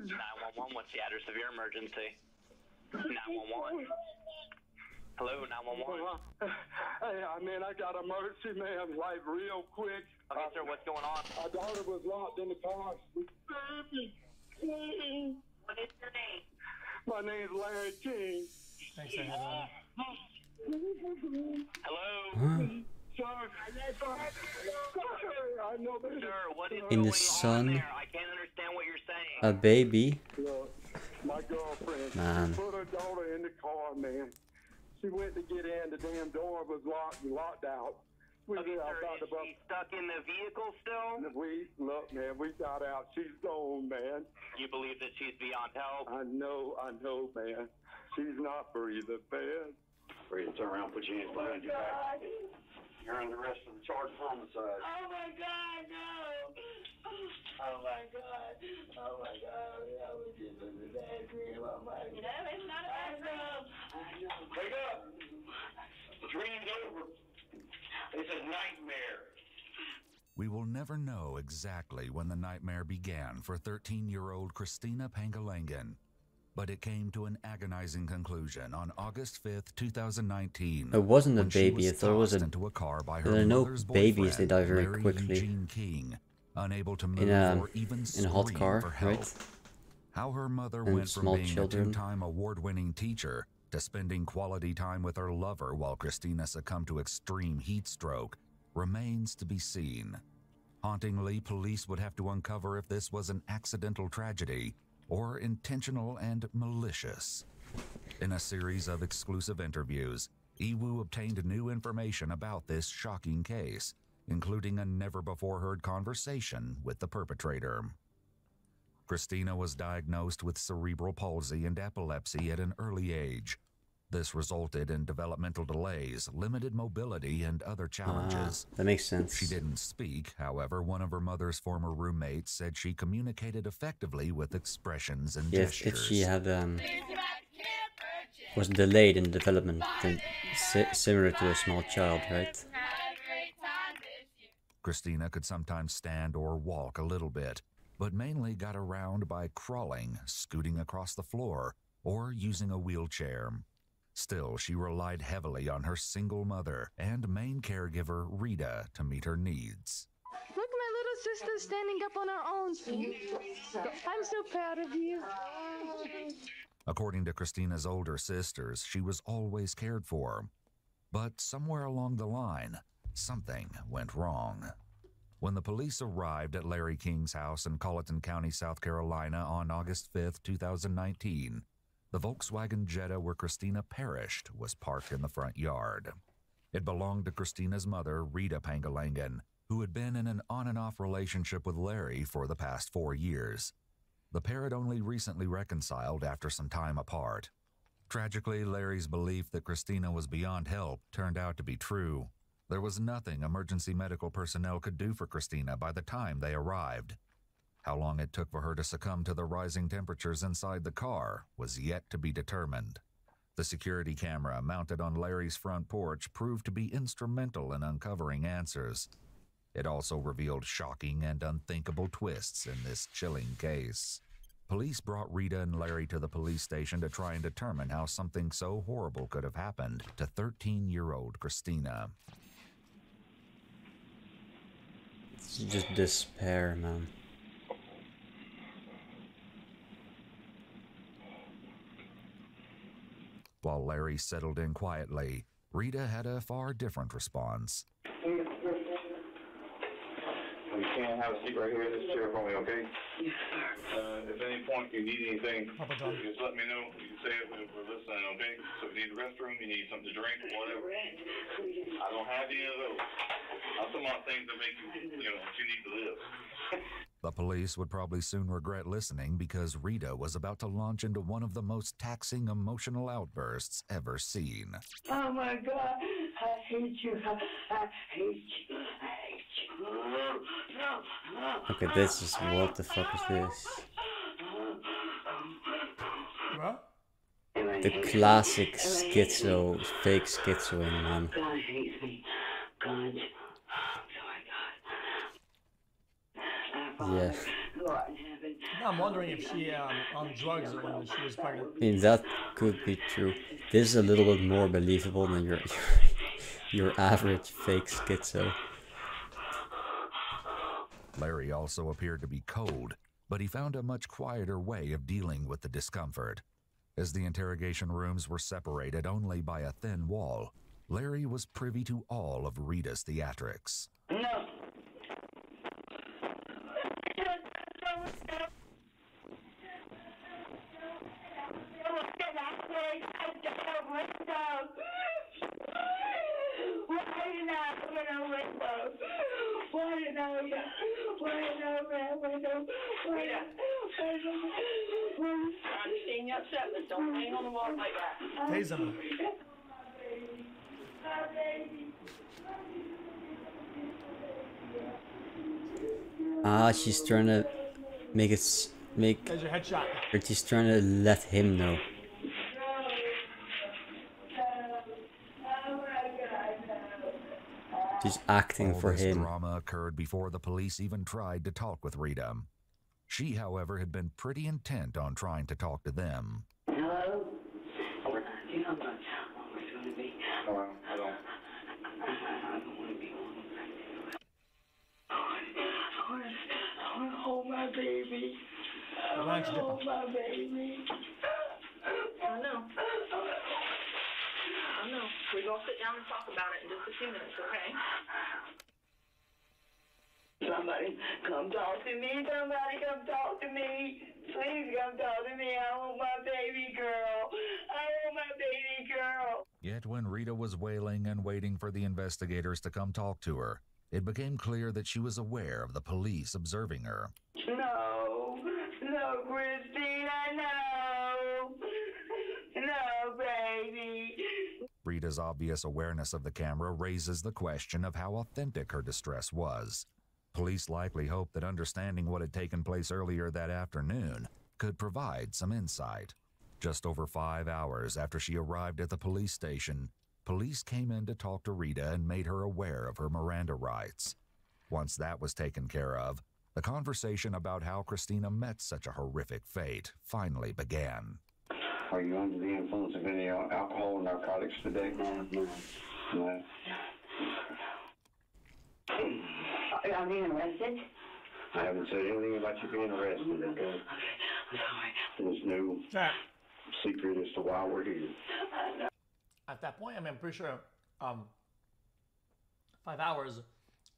911, what's the address of your emergency? 911. Hello, 911. Hey, man, I got emergency, man, like real quick. Okay, sir, what's going on? My daughter was locked in the car. Baby. What is your name? My name's Larry King. Thanks, I had Hello? I know that. Sir, what is In going the on sun. there? I can't understand what you're saying. A baby. Look, my girlfriend Man. put her daughter in the car, man. She went to get in, the damn door was locked out. We Okay, were sir, about to is she stuck in the vehicle still? look, man, we got out. She's gone, man. You believe that she's beyond help? I know, man. She's not breathing, man. Ready to turn around, put your hands behind your back. You're under arrest for the charge of homicide. Oh my God, no! Oh my God! Oh my God! I was just in the bad dream. Oh my God! No, it's not a bad dream. I know. Wake up! The dream's over. It's a nightmare. We will never know exactly when the nightmare began for 13-year-old Christina Pangalangan, but it came to an agonizing conclusion on August 5th, 2019. It wasn't a when she baby, I was thought it was tossed a... into a car by her There are no mother's babies, they boyfriend, die very Larry quickly. Eugene King, unable to move In a or even in a hot scream car, for help. right? How her mother And went from small being children. a two-time award-winning teacher to spending quality time with her lover while Christina succumbed to extreme heat stroke remains to be seen. Hauntingly, police would have to uncover if this was an accidental tragedy or intentional and malicious. In a series of exclusive interviews, Iwu obtained new information about this shocking case, including a never-before-heard conversation with the perpetrator. Christina was diagnosed with cerebral palsy and epilepsy at an early age. This resulted in developmental delays, limited mobility, and other challenges. That makes sense. She didn't speak, however, one of her mother's former roommates said she communicated effectively with expressions and Yes, gestures. if she had was delayed in development, then similar to a small child, right? Christina could sometimes stand or walk a little bit, but mainly got around by crawling, scooting across the floor, or using a wheelchair. Still, she relied heavily on her single mother and main caregiver, Rita, to meet her needs. Look, my little sister's standing up on her own feet. I'm so proud of you. According to Christina's older sisters, she was always cared for. But somewhere along the line, something went wrong. When the police arrived at Larry King's house in Colleton County, South Carolina on August 5th, 2019, the Volkswagen Jetta where Christina perished was parked in the front yard. It belonged to Christina's mother, Rita Pangalangan, who had been in an on-and-off relationship with Larry for the past 4 years. The pair had only recently reconciled after some time apart. Tragically, Larry's belief that Christina was beyond help turned out to be true. There was nothing emergency medical personnel could do for Christina by the time they arrived. How long it took for her to succumb to the rising temperatures inside the car was yet to be determined. The security camera mounted on Larry's front porch proved to be instrumental in uncovering answers. It also revealed shocking and unthinkable twists in this chilling case. Police brought Rita and Larry to the police station to try and determine how something so horrible could have happened to 13-year-old Christina. It's just despair, man. While Larry settled in quietly, Rita had a far different response. You can have a seat right here in this chair for me, okay? Yes, sir. If at any point you need anything, Papa John. just let me know. You can say it when we're listening, okay? So if you need the restroom, you need something to drink, whatever. I don't have any of those. I'm talking about things that make you, what you need to live. The police would probably soon regret listening because Rita was about to launch into one of the most taxing emotional outbursts ever seen. Oh my God, I hate you. I hate you. I hate you. Okay, this is... what the fuck is this? What? The classic schizo, fake schizoing, man. God hates me. God. Yeah. Lord in heaven, No, I'm wondering if she on drugs when she was pregnant. I mean, that could be true. This is a little bit more believable than your average fake schizo. Larry also appeared to be cold, but he found a much quieter way of dealing with the discomfort. As the interrogation rooms were separated only by a thin wall, Larry was privy to all of Rita's theatrics. No. I understand you're upset, but don't hang on the wall like that. Tase him. Ah, she's trying to make There's your headshot. or she's trying to let him know. She's acting All for this him. drama occurred before the police even tried to talk with Rita. She, however, had been pretty intent on trying to talk to them. Hello? You know how long it's going to be. I don't. I don't want to be on. I want to hold my baby. I want to hold my baby. I know. We're going to sit down and talk about it in just a few minutes, okay? Somebody come talk to me. Somebody come talk to me. Please come talk to me. I want my baby girl. I want my baby girl. Yet when Rita was wailing and waiting for the investigators to come talk to her, it became clear that she was aware of the police observing her. No, Christina, no. No, baby. Rita's obvious awareness of the camera raises the question of how authentic her distress was. Police likely hoped that understanding what had taken place earlier that afternoon could provide some insight. Just over 5 hours after she arrived at the police station, police came in to talk to Rita and made her aware of her Miranda rights. Once that was taken care of, the conversation about how Christina met such a horrific fate finally began. Are you under the influence of any alcohol or narcotics today? No. Are you being arrested? I haven't said anything about you being arrested, okay? I'm sorry. There's no That, secret as to why we're here. at that point, I mean, I'm pretty sure 5 hours,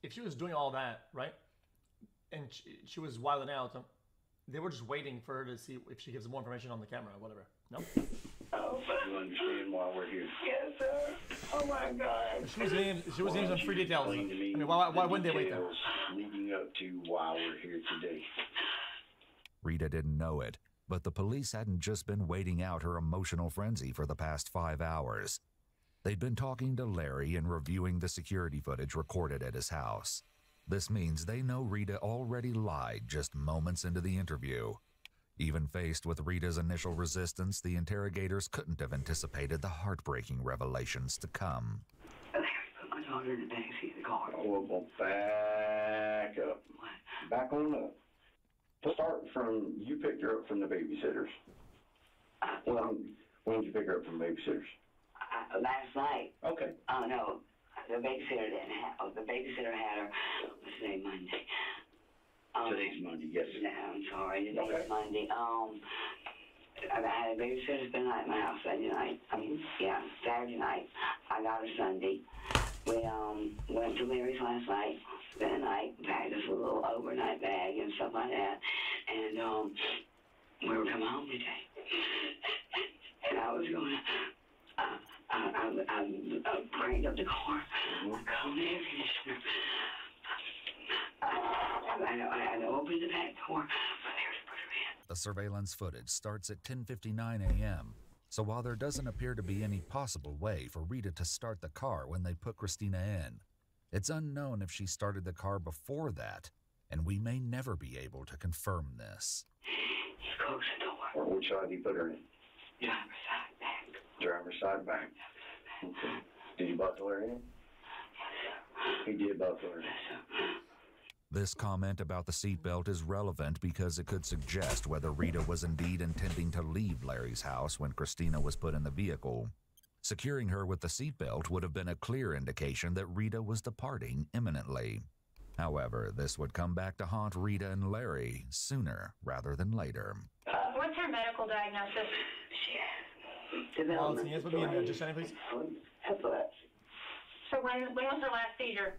if she was doing all that, right, and she was wilding out, they were just waiting for her to see if she gives more information on the camera or whatever. No? You understand why we're here? Yes, sir. Oh, my God. She was getting some free details. I Explain to me mean, why wouldn't they wait there? details leading up to why we're here today. Rita didn't know it, but the police hadn't just been waiting out her emotional frenzy for the past 5 hours. They'd been talking to Larry and reviewing the security footage recorded at his house. This means they know Rita already lied just moments into the interview. Even faced with Rita's initial resistance, the interrogators couldn't have anticipated the heartbreaking revelations to come. Larry put my daughter in the backseat of the car. Well, back up. Back on up. To start from, you picked her up from the babysitters. When did you pick her up from babysitters? Last night. Okay. Oh, no. The babysitter didn't have. The babysitter had her. What's today, Monday? Today's Monday, yes. No, I'm sorry. Today's Okay. Monday. I had a babysitter spend the night at my house Saturday night. Saturday night. I got her Sunday. We went to Mary's last night, spent the night, packed us a little overnight bag and stuff like that. And we were coming home today. And I was going to, I cranked up the car. I called the air conditioner. I opened the back door, but there's put her in. The surveillance footage starts at 10:59 a.m., so while there doesn't appear to be any possible way for Rita to start the car when they put Christina in, it's unknown if she started the car before that, and we may never be able to confirm this. He closed the door. Or which side did you put her in? Driver's side back. Driver's side back. Okay. Did you buckle her in? Yes, sir. He did buckle her in. Yes, sir. This comment about the seatbelt is relevant because it could suggest whether Rita was indeed intending to leave Larry's house when Christina was put in the vehicle. Securing her with the seatbelt would have been a clear indication that Rita was departing imminently. However, this would come back to haunt Rita and Larry sooner rather than later. What's her medical diagnosis? She has Can you guys put me in just anything, please? epilepsy. So when was her last seizure?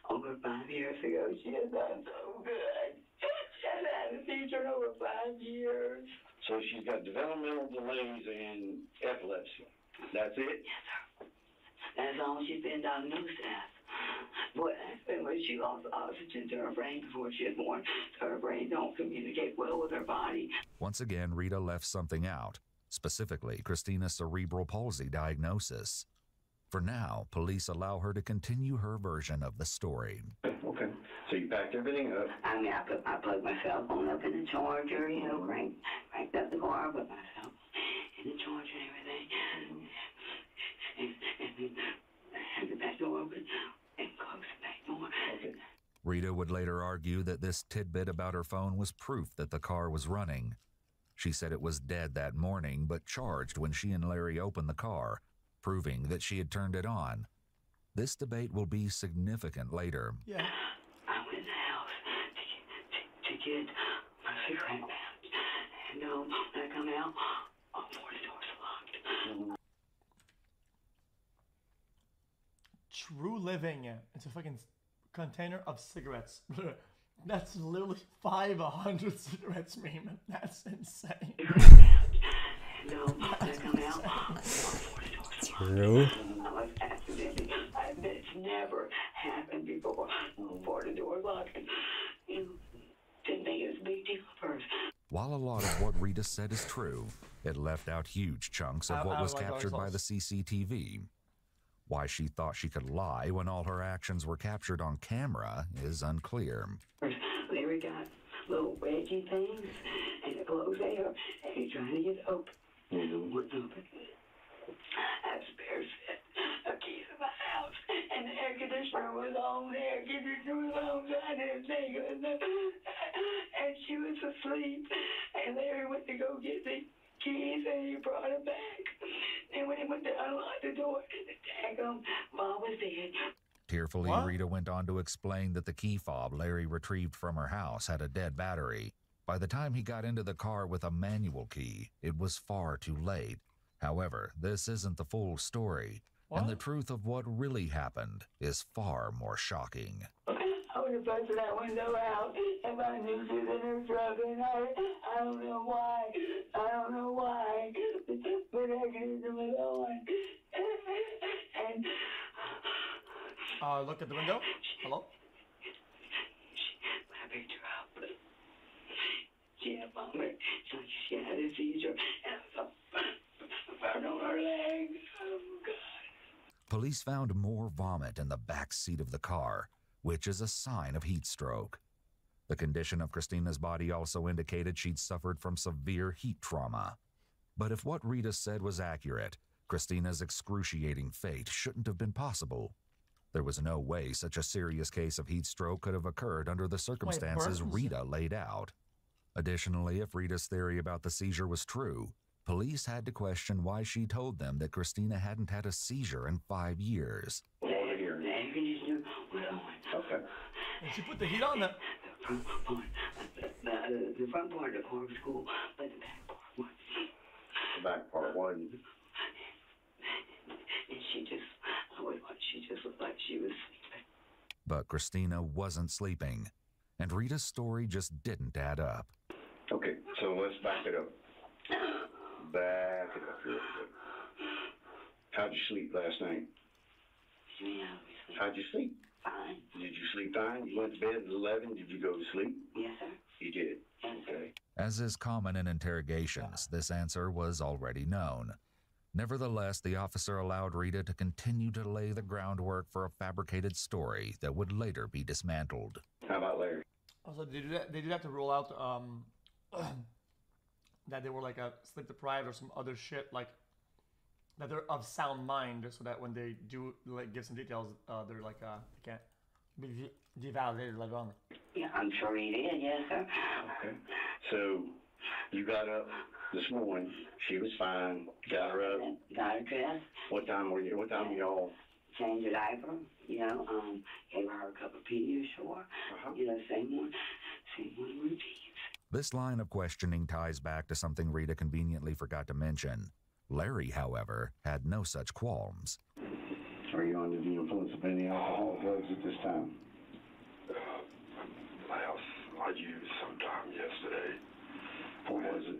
Over 5 years ago, she has done so good. She hasn't had a seizure in over 5 years. So she's got developmental delays and epilepsy. That's it? Yes, sir. That's all she's been diagnosed as. What happened was she lost oxygen to her brain before she was born, so her brain don't communicate well with her body. Once again, Rita left something out, specifically Christina's cerebral palsy diagnosis. For now, police allow her to continue her version of the story. Okay. So you packed everything up. I mean, I plugged my cell phone up in the charger, you know, cranked up the car, put myself in the charger and everything. And had the back door open and closed the back door. Okay. Rita would later argue that this tidbit about her phone was proof that the car was running. She said it was dead that morning, but charged when she and Larry opened the car, proving that she had turned it on. This debate will be significant later. Yeah. I went in the house to get my cigarette pouch. And when I come out, all 4 doors locked. True living. It's a fucking container of cigarettes. That's literally 500 cigarettes, meme. That's insane. When I come out, all 4 doors locked. True. I was accidentally. It's never happened before. 4 doors locked. Didn't think it was a big deal at first. While a lot of what Rita said is true, it left out huge chunks of what was captured by the CCTV. Why she thought she could lie when all her actions were captured on camera is unclear. Larry got little wedgie things and it blows air and he's trying to get open. And it wouldn't open. I had spare set of keys in my house and the air conditioner was on. The air conditioner was on, so I didn't think it was. And she was asleep and Larry went to go get the keys and he brought her back. And when he went to unlock the door, Mom was dead. Tearfully, Rita went on to explain that the key fob Larry retrieved from her house had a dead battery. By the time he got into the car with a manual key, it was far too late. However, this isn't the full story, and the truth of what really happened is far more shocking. I would have busted that window out if I knew she was in her truck, and I don't know why. I don't know why. But I could have it on. And look at the window. Hello? When I picked her up, she had vomit. She had a seizure, and I was burn on her leg. Oh, God. Police found more vomit in the back seat of the car, which is a sign of heat stroke. The condition of Christina's body also indicated she'd suffered from severe heat trauma. But if what Rita said was accurate, Christina's excruciating fate shouldn't have been possible. There was no way such a serious case of heat stroke could have occurred under the circumstances Rita laid out. Additionally, if Rita's theory about the seizure was true, police had to question why she told them that Christina hadn't had a seizure in 5 years. Okay. And she put the heat on that. The front part of the car was cool, but the back part was. The back part wasn't. And she just looked like she was sleeping. But Christina wasn't sleeping, and Rita's story just didn't add up. Okay, so let's back it up. Back it up real quick. How'd you sleep last night? How'd you sleep? Fine. Did you sleep fine? You went to bed at 11. Did you go to sleep? Yes, sir. You did? Okay. As is common in interrogations, this answer was already known. Nevertheless, the officer allowed Rita to continue to lay the groundwork for a fabricated story that would later be dismantled. How about Larry? Also, they did have to rule out that they were like a sleep deprived or some other shit, like that they're of sound mind, so that when they do like give some details, they're like they can't be devalidated later on. Yeah, I'm sure he did, yes, sir. Okay. So you got up this morning. She was fine. Got her up. Got her dressed. What time were y'all? Changed her diaper, you know, gave her a cup of Pediasure, you know, same one routines. This line of questioning ties back to something Rita conveniently forgot to mention. Larry, however, had no such qualms. Are you under the influence of any alcohol or drugs at this time? I used sometime yesterday. What was it?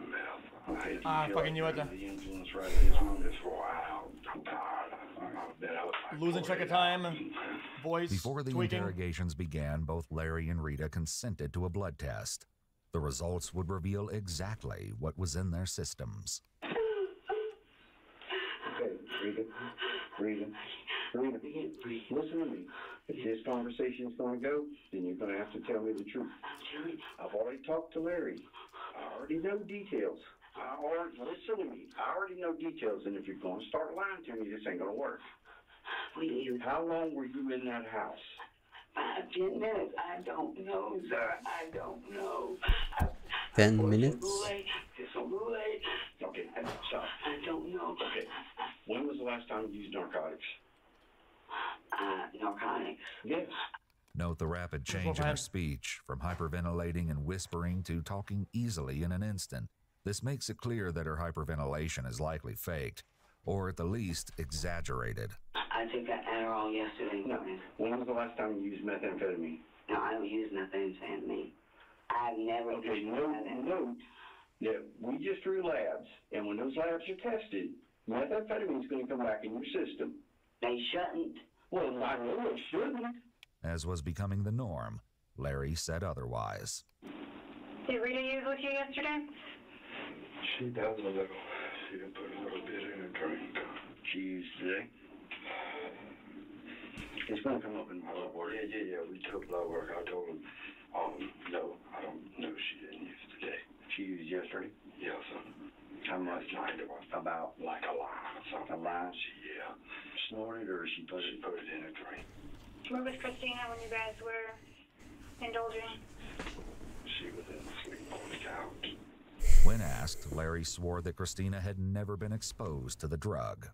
Meth. Fucking you right there. The influence right this moment is for a while. I'm tired. I've been out like Losing track of time. Voice Before the tweaking. interrogations began, both Larry and Rita consented to a blood test. The results would reveal exactly what was in their systems. Okay, Rita, listen to me. If this conversation is going to go, then you're going to have to tell me the truth. I've already talked to Larry. I already know details. Listen to me. I already know details, and if you're going to start lying to me, this ain't going to work. How long were you in that house? 10 minutes. I don't know, sir. I don't know. 10 minutes? Just a little late. Okay, stop. I don't know. Okay. When was the last time you used narcotics? Narcotics. Yes. Note the rapid change in her speech, from hyperventilating and whispering to talking easily in an instant. This makes it clear that her hyperventilation is likely faked, or at the least, exaggerated. I took that Adderall yesterday. No. When was the last time you used methamphetamine? No, I don't use methamphetamine. I've never used methamphetamine. Note that we just drew labs, and when those labs are tested, methamphetamine is going to come back in your system. They shouldn't. Well, I know it shouldn't. As was becoming the norm, Larry said otherwise. Did Rita use with you yesterday? She does a little. She done put a little bit in her drink. She used today. It's going to come up in blood work. Yeah. We took blood work. I told him, no, I don't know she didn't use today. She used yesterday? Yes, sir. How much? About? Like a line or something. A line? Yeah. Snorted, or she put it in a drink. Where was Christina when you guys were indulging? She was asleep on the couch. When asked, Larry swore that Christina had never been exposed to the drug.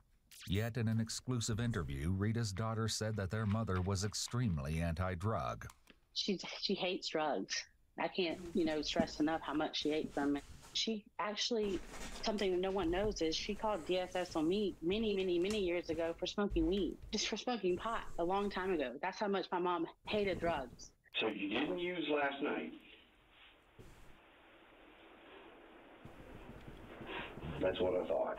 Yet in an exclusive interview, Rita's daughter said that their mother was extremely anti-drug. She hates drugs. I can't, stress enough how much she hates them. She actually, something that no one knows is she called DSS on me many years ago for smoking weed, just for smoking pot a long time ago. That's how much my mom hated drugs. So you didn't use last night? That's what I thought.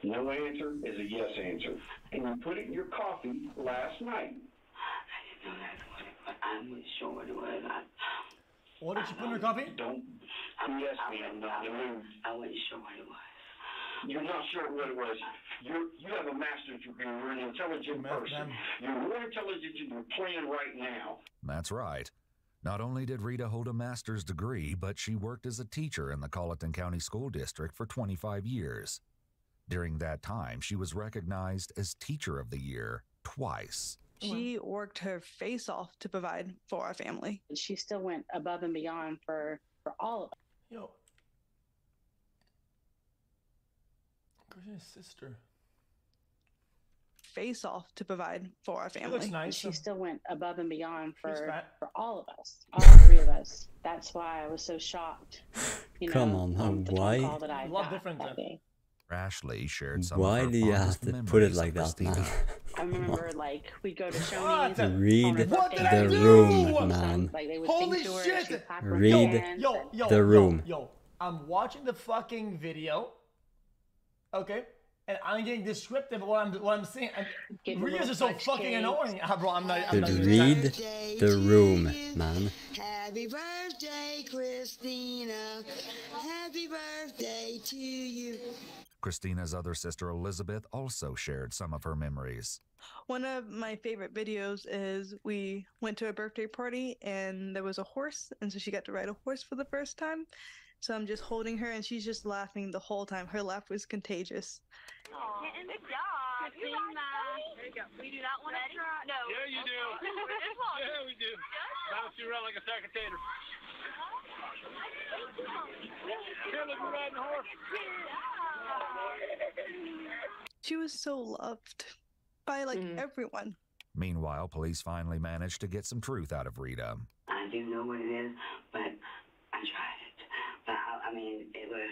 No answer is a yes answer. And you put it in your coffee last night. I didn't know that's what it was. I wasn't sure what it was. What did you put in your coffee? Don't yes me, I'm not in the mood. I wasn't sure what it was. You're not sure what it was. You have a master's degree. You're an intelligent person. You're more intelligent than you're playing right now. That's right. Not only did Rita hold a master's degree, but she worked as a teacher in the Colleton County School District for 25 years. During that time, she was recognized as Teacher of the Year twice. She worked her face off to provide for our family. She still went above and beyond for all of us. Yo. Christina's sister. Face off to provide for our family. Looks nice. She still went above and beyond for all of us, all 3 of us. That's why I was so shocked. Come on, why? A lot different that day. Ashley shared some Why of her do you have fondest to memories put it of like that, Christina. man? I remember, we'd go to Shoney's. Read the room, man. Holy shit! Read the room. Yo, I'm watching the fucking video. Okay? And I'm getting descriptive of what I'm seeing. Videos are so fucking annoying. Bro, I'm not read the room, man. Happy birthday, Christina. Happy birthday to you. Christina's other sister Elizabeth also shared some of her memories. One of my favorite videos is we went to a birthday party and there was a horse, and so she got to ride a horse for the first time. So I'm just holding her and she's just laughing the whole time. Her laugh was contagious. Good job. Christine, there you go. We do not want to try. No. Yeah, you do. Yeah, we do. Bounce you around like a sack of taters. Here, look, we're riding a horse. She was so loved by like everyone. Meanwhile, police finally managed to get some truth out of Rita. I do know what it is, but I tried it. But I mean, it was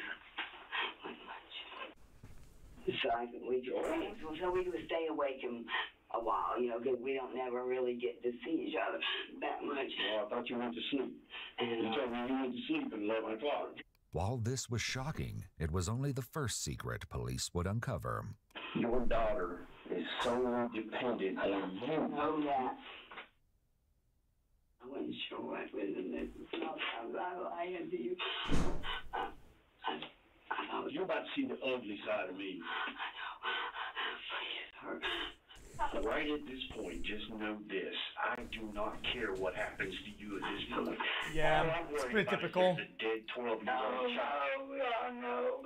much. So we would stay awake a while, you know, because we don't never really get to see each other that much. Well, I thought you went to sleep. You told me you went to sleep at 11 o'clock. While this was shocking, it was only the first secret police would uncover. Your daughter is so dependent on you. I know that. I wasn't sure what was in this. I lying to you. I thought you're about to see the ugly side of me. I know. Please, Right at this point, just know this. I do not care what happens to you at this point. Yeah, it's pretty typical. The dead 12-year-old child. I know.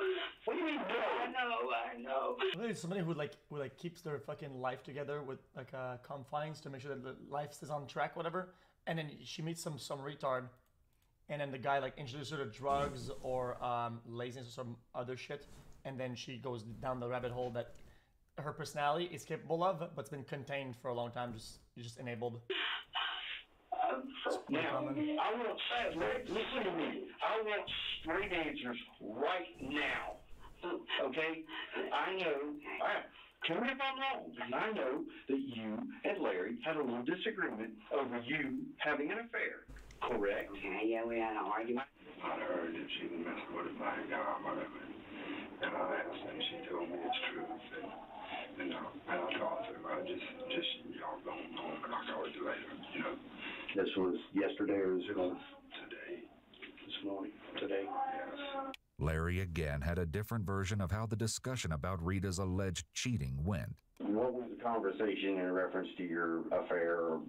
What do you mean, I know. There's somebody who keeps their fucking life together with like confines to make sure that the life stays on track, whatever. And then she meets some retard, and then the guy like introduces her to drugs or laziness or some other shit, and then she goes down the rabbit hole that her personality is capable of, but it's been contained for a long time, just enabled. Now, I want, listen to me. I want straight answers right now. Okay? I know, tell me if I'm wrong, because I know that you and Larry had a little disagreement over you having an affair. Correct? Okay, yeah, we had an argument. I heard that she was messing with a black guy or whatever. And I asked her, and she told me it's true. And I talked to her. I just y'all go home, and I'll call you later, you know. This was yesterday or was it on? Today. This morning? Today? Yes. Larry again had a different version of how the discussion about Rita's alleged cheating went. What was the conversation in reference to your affair or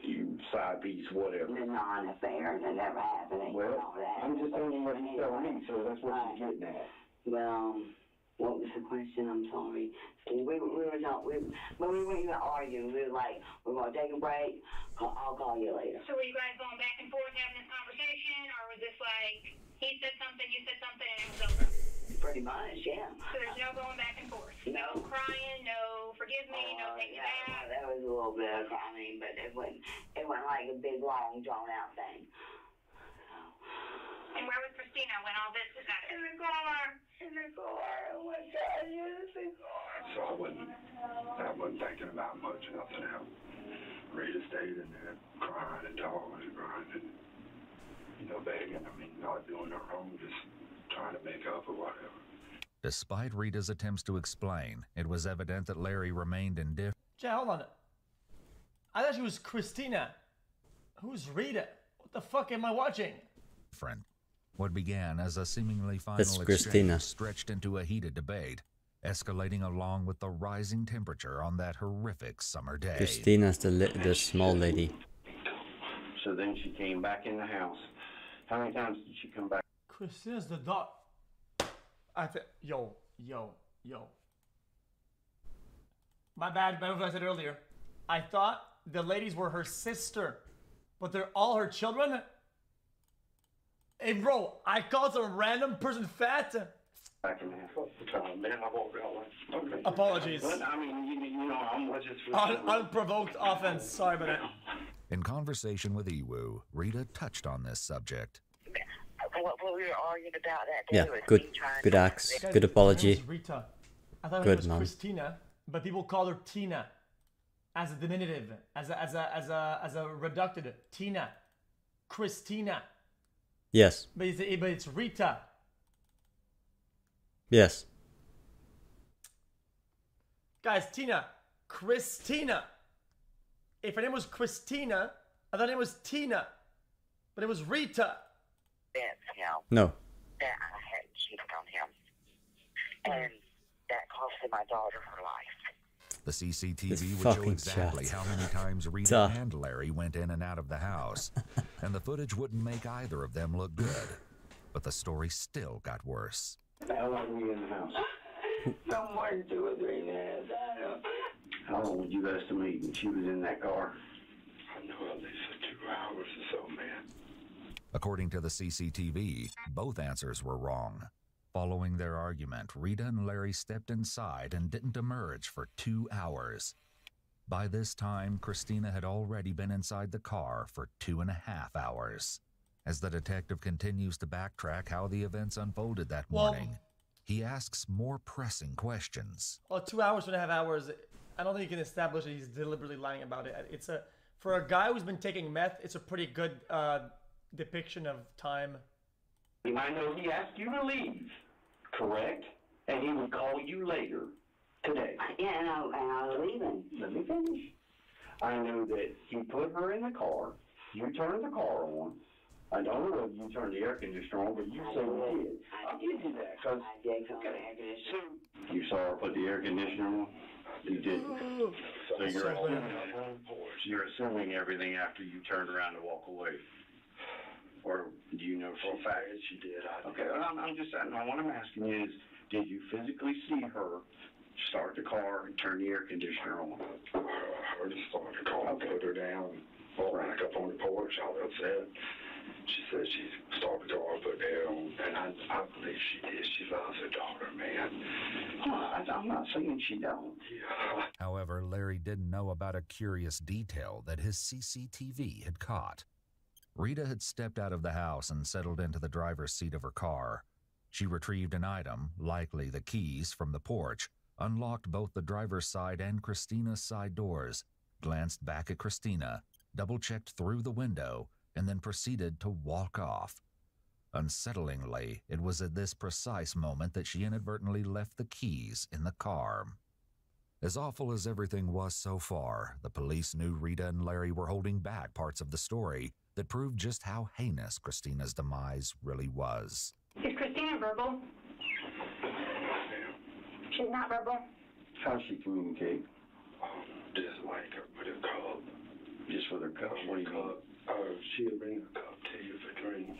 your side piece, whatever? The non-affair that never happened. Well, I'm just telling you what he's telling me, so that's what she's getting at. Well, what was the question? I'm sorry. We were when we were arguing, we were like, we're going to take a break. I'll call you later. So were you guys going back and forth having this conversation, or was this like, he said something, you said something, and it was over? Pretty much, yeah. So there's no going back and forth? No. No crying, no forgive me, no take me back? That was a little bit of crying, but it wasn't like a big, long, drawn-out thing. And where was Christina when all this was happening? In the car. Oh my God, yes, in the car. So I wasn't thinking about much, nothing else. Rita stayed in there crying and talking and crying and, you know, begging. I mean, not doing her wrong, just trying to make up or whatever. Despite Rita's attempts to explain, it was evident that Larry remained indifferent. Jay, hold on. I thought she was Christina. Who's Rita? What the fuck am I watching? What began as a seemingly final That's Christina. exchange stretched into a heated debate, escalating along with the rising temperature on that horrific summer day. Christina's the small lady. So then she came back in the house. How many times did she come back? Christina's the dog. Yo. My bad, remember what I said earlier. I thought the ladies were her sister, but they're all her children? Hey, bro, I called some random person fat. Back in the house. Man, I won't realize. Okay. Apologies. But, I mean, you know, I'm just... Unprovoked offense. Sorry about that. In conversation with Iwu, Rita touched on this subject. What we were arguing about that day Yeah, good axe, good apology. Rita. I thought Good, it was man. Christina, but people call her Tina as a diminutive, as a reductive. Tina, Christina. Yes. But it's Rita. Yes. Guys, Tina, Christina. If her name was Christina, I thought her name was Tina, but it was Rita. That's him. No. That I had cheated on him. And that costed my daughter her life. The This CCTV would show fucking exactly chat. how many times Rita Duh. and Larry went in and out of the house, and the footage wouldn't make either of them look good. But the story still got worse. How long were you in the house? No more than 2 or 3 minutes. I don't How long would you estimate when she was in that car? I know at least for 2 hours or so, man. According to the CCTV, both answers were wrong. Following their argument, Rita and Larry stepped inside and didn't emerge for 2 hours. By this time, Christina had already been inside the car for 2.5 hours. As the detective continues to backtrack how the events unfolded that morning, he asks more pressing questions. Well, 2 hours, 2.5 hours, I don't think you can establish that he's deliberately lying about it. For a guy who's been taking meth, it's a pretty good depiction of time. I know he asked you to leave, correct? And he would call you later today. Yeah, and I was leaving. Let me finish. I know that he put her in the car. You turned the car on. I don't know if you turned the air conditioner on, but you say you did. I'll give you that, because I did turn the air conditioner. you saw her put the air conditioner on. You didn't. So you're assuming everything after you turned around to walk away. Or do you know for a fact that she did? Okay, I'm just saying, what I'm asking you is, did you physically see her start the car and turn the air conditioner on? I heard her start the car, put her down, fall back up on the porch, all that said. She said she started the car, put the air on, and I believe she did. She loves her daughter, man. I'm not saying she don't. Yeah. However, Larry didn't know about a curious detail that his CCTV had caught. Rita had stepped out of the house and settled into the driver's seat of her car. She retrieved an item, likely the keys, from the porch, unlocked both the driver's side and Christina's side doors, glanced back at Christina, double-checked through the window, and then proceeded to walk off. Unsettlingly, it was at this precise moment that she inadvertently left the keys in the car. As awful as everything was so far, the police knew Rita and Larry were holding back parts of the story that proved just how heinous Christina's demise really was. Is Christina verbal? She's not verbal? How's she communicate? Just like her with her cup. Just with her cup? What do you mean? She'll bring a cup to you for drinks.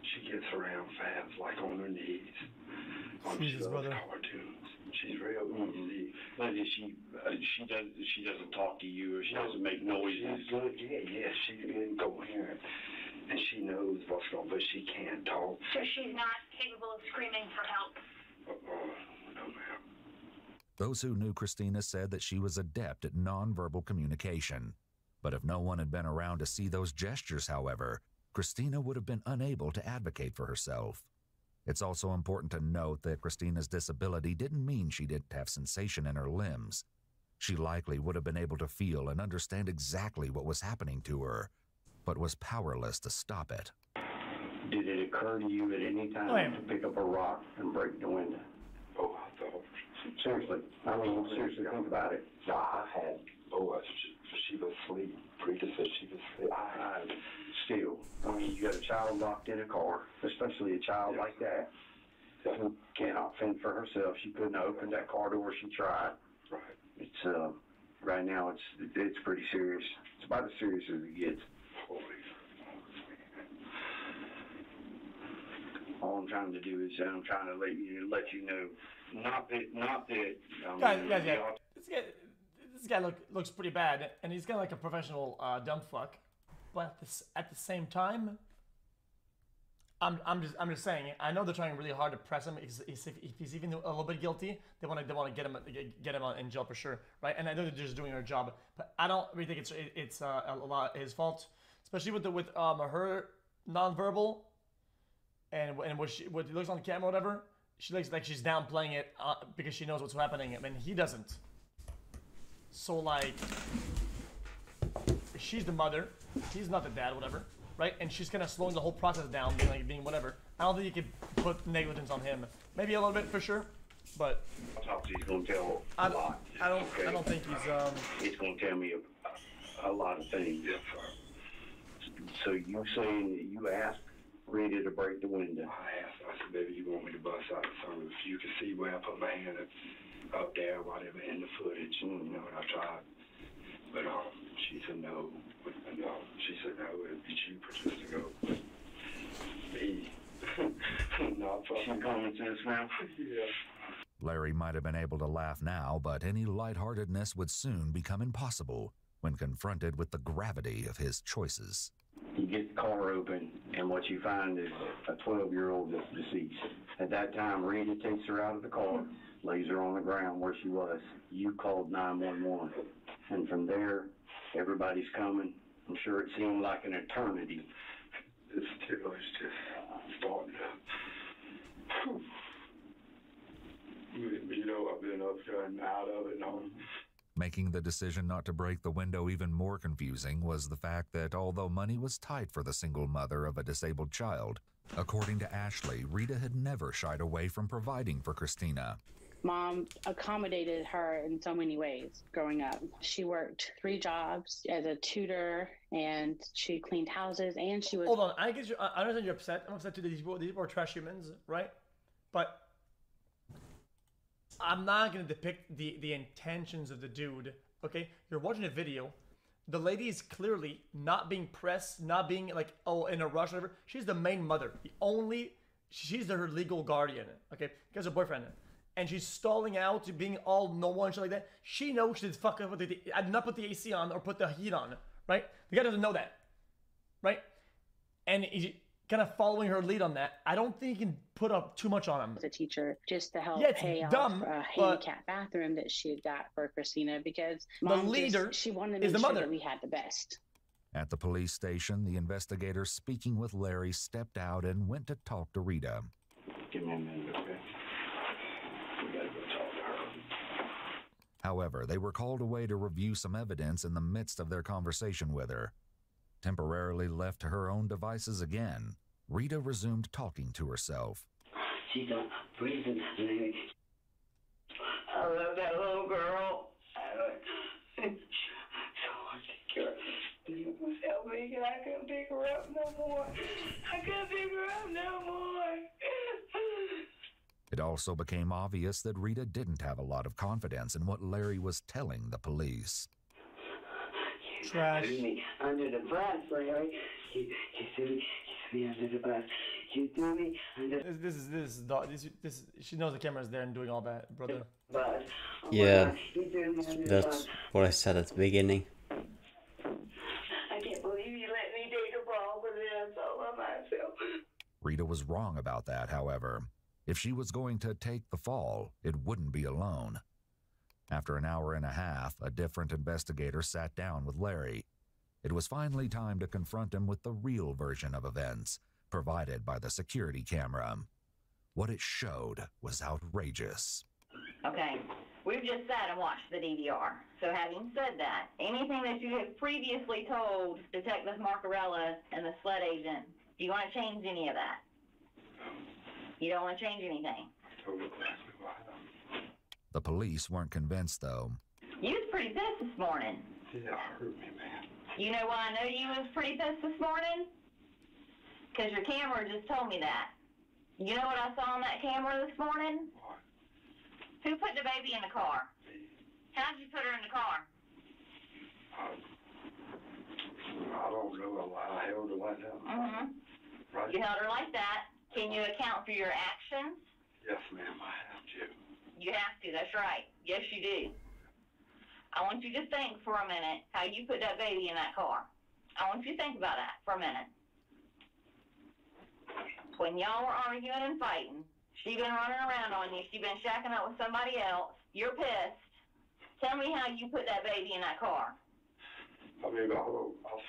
She gets around fast, like on her knees. Jesus, brother. Cartoons. She's real easy. But she doesn't talk to you, or she doesn't make noises. She's good. Yeah. She's good and coherent. And she knows what's going on, but she can't talk. So she's not capable of screaming for help? No, ma'am. Those who knew Christina said that she was adept at nonverbal communication. But if no one had been around to see those gestures, however, Christina would have been unable to advocate for herself. It's also important to note that Christina's disability didn't mean she didn't have sensation in her limbs. She likely would have been able to feel and understand exactly what was happening to her, but was powerless to stop it. Did it occur to you at any time to pick up a rock and break the window? Oh, I thought. Seriously. I mean, seriously, think about it. She was asleep. Rita said she was asleep. Still, I mean, you got a child locked in a car, especially a child like that, who cannot fend for herself. She couldn't open that car door. She tried. Right. It's right now. It's pretty serious. It's about as serious as it gets. All I'm trying to do is I'm trying to let you know, not that. Guys, this guy looks pretty bad, and he's kind of like a professional dumb fuck. But at the same time, I'm just saying. I know they're trying really hard to press him. If he's even a little bit guilty, they want to get him in jail for sure, right? And I know they're just doing their job, but I don't really think it's a lot his fault, especially with her nonverbal and what looks on the camera, or whatever. She looks like she's downplaying it because she knows what's happening. I mean, he doesn't. So like, she's the mother, he's not the dad, whatever, right? And she's kind of slowing the whole process down, being whatever. I don't think you could put negligence on him. Maybe a little bit for sure, but He's going to tell a lot. I don't think He's going to tell me a lot of things. Yes, sir. So you saying that you asked Rita to break the window? I said, maybe you want me to bust out some of it. You can see where I put my hand up there, whatever, in the footage, and I tried. But she said no. She said no, it'd be cheaper just to go with me. Not Some common sense now? Yeah. Larry might have been able to laugh now, but any lightheartedness would soon become impossible when confronted with the gravity of his choices. You get the car open, and what you find is a 12-year-old that's deceased. At that time, Rita takes her out of the car, lays her on the ground where she was. You called 911. And from there, everybody's coming. I'm sure it seemed like an eternity. It's still, it's just starting to... You know, I've been up here and out of it and all. Making the decision not to break the window even more confusing was the fact that although money was tight for the single mother of a disabled child, according to Ashley, Rita had never shied away from providing for Christina. Mom accommodated her in so many ways growing up. She worked 3 jobs as a tutor, and she cleaned houses, and she was... Hold on, I understand you're upset. I'm upset too. These people are trash humans, right? But I'm not going to depict the intentions of the dude, okay? You're watching a video. The lady is clearly not being pressed, not being like, oh, in a rush or whatever. She's the main mother. She's her legal guardian, okay? Because her boyfriend. And she's stalling out, being all normal and shit like that. She knows she's fucking with I did not put the AC on or put the heat on, right? The guy doesn't know that, right? And he's kind of following her lead on that. I don't think you can put up too much on him. As a teacher, just to help pay off a handicapped bathroom that she had got for Christina, because Mom she wanted to make sure that we had the best. At the police station, the investigator speaking with Larry stepped out and went to talk to Rita. Give me a minute, okay? We gotta go talk to her. However, they were called away to review some evidence in the midst of their conversation with her. Temporarily left to her own devices again, Rita resumed talking to herself. She's not breathing. I love that little girl. So I take her. You was help me, and I couldn't pick her up no more. I couldn't pick her up no more. It also became obvious that Rita didn't have a lot of confidence in what Larry was telling the police. Trash. You threw me under the bus, Larry. You threw me under the bus. You threw me under This she knows the camera's there and doing all that, brother. bus. Yeah, that's what I said at the beginning. I can't believe you let me take a fall with this all by myself. Rita was wrong about that, however. If she was going to take the fall, it wouldn't be alone. After an hour and a half, a different investigator sat down with Larry. It was finally time to confront him with the real version of events, provided by the security camera. What it showed was outrageous. Okay, we've just sat and watched the DVR. So having said that, anything that you have previously told Detective Marcarella and the SLED agent, do you want to change any of that? You don't want to change anything? The police weren't convinced, though. You was pretty pissed this morning. Yeah, it hurt me, man. You know why I know you was pretty pissed this morning? Because your camera just told me that. You know what I saw on that camera this morning? What? Who put the baby in the car? How'd you put her in the car? I don't know. I held her like that. Mm-hmm. Right? You held her like that. Can you account for your actions? Yes, ma'am, I have to. You have to, that's right. Yes, you do. I want you to think for a minute how you put that baby in that car. I want you to think about that for a minute. When y'all were arguing and fighting, she been running around on you, she been shacking up with somebody else, you're pissed. Tell me how you put that baby in that car. I mean, I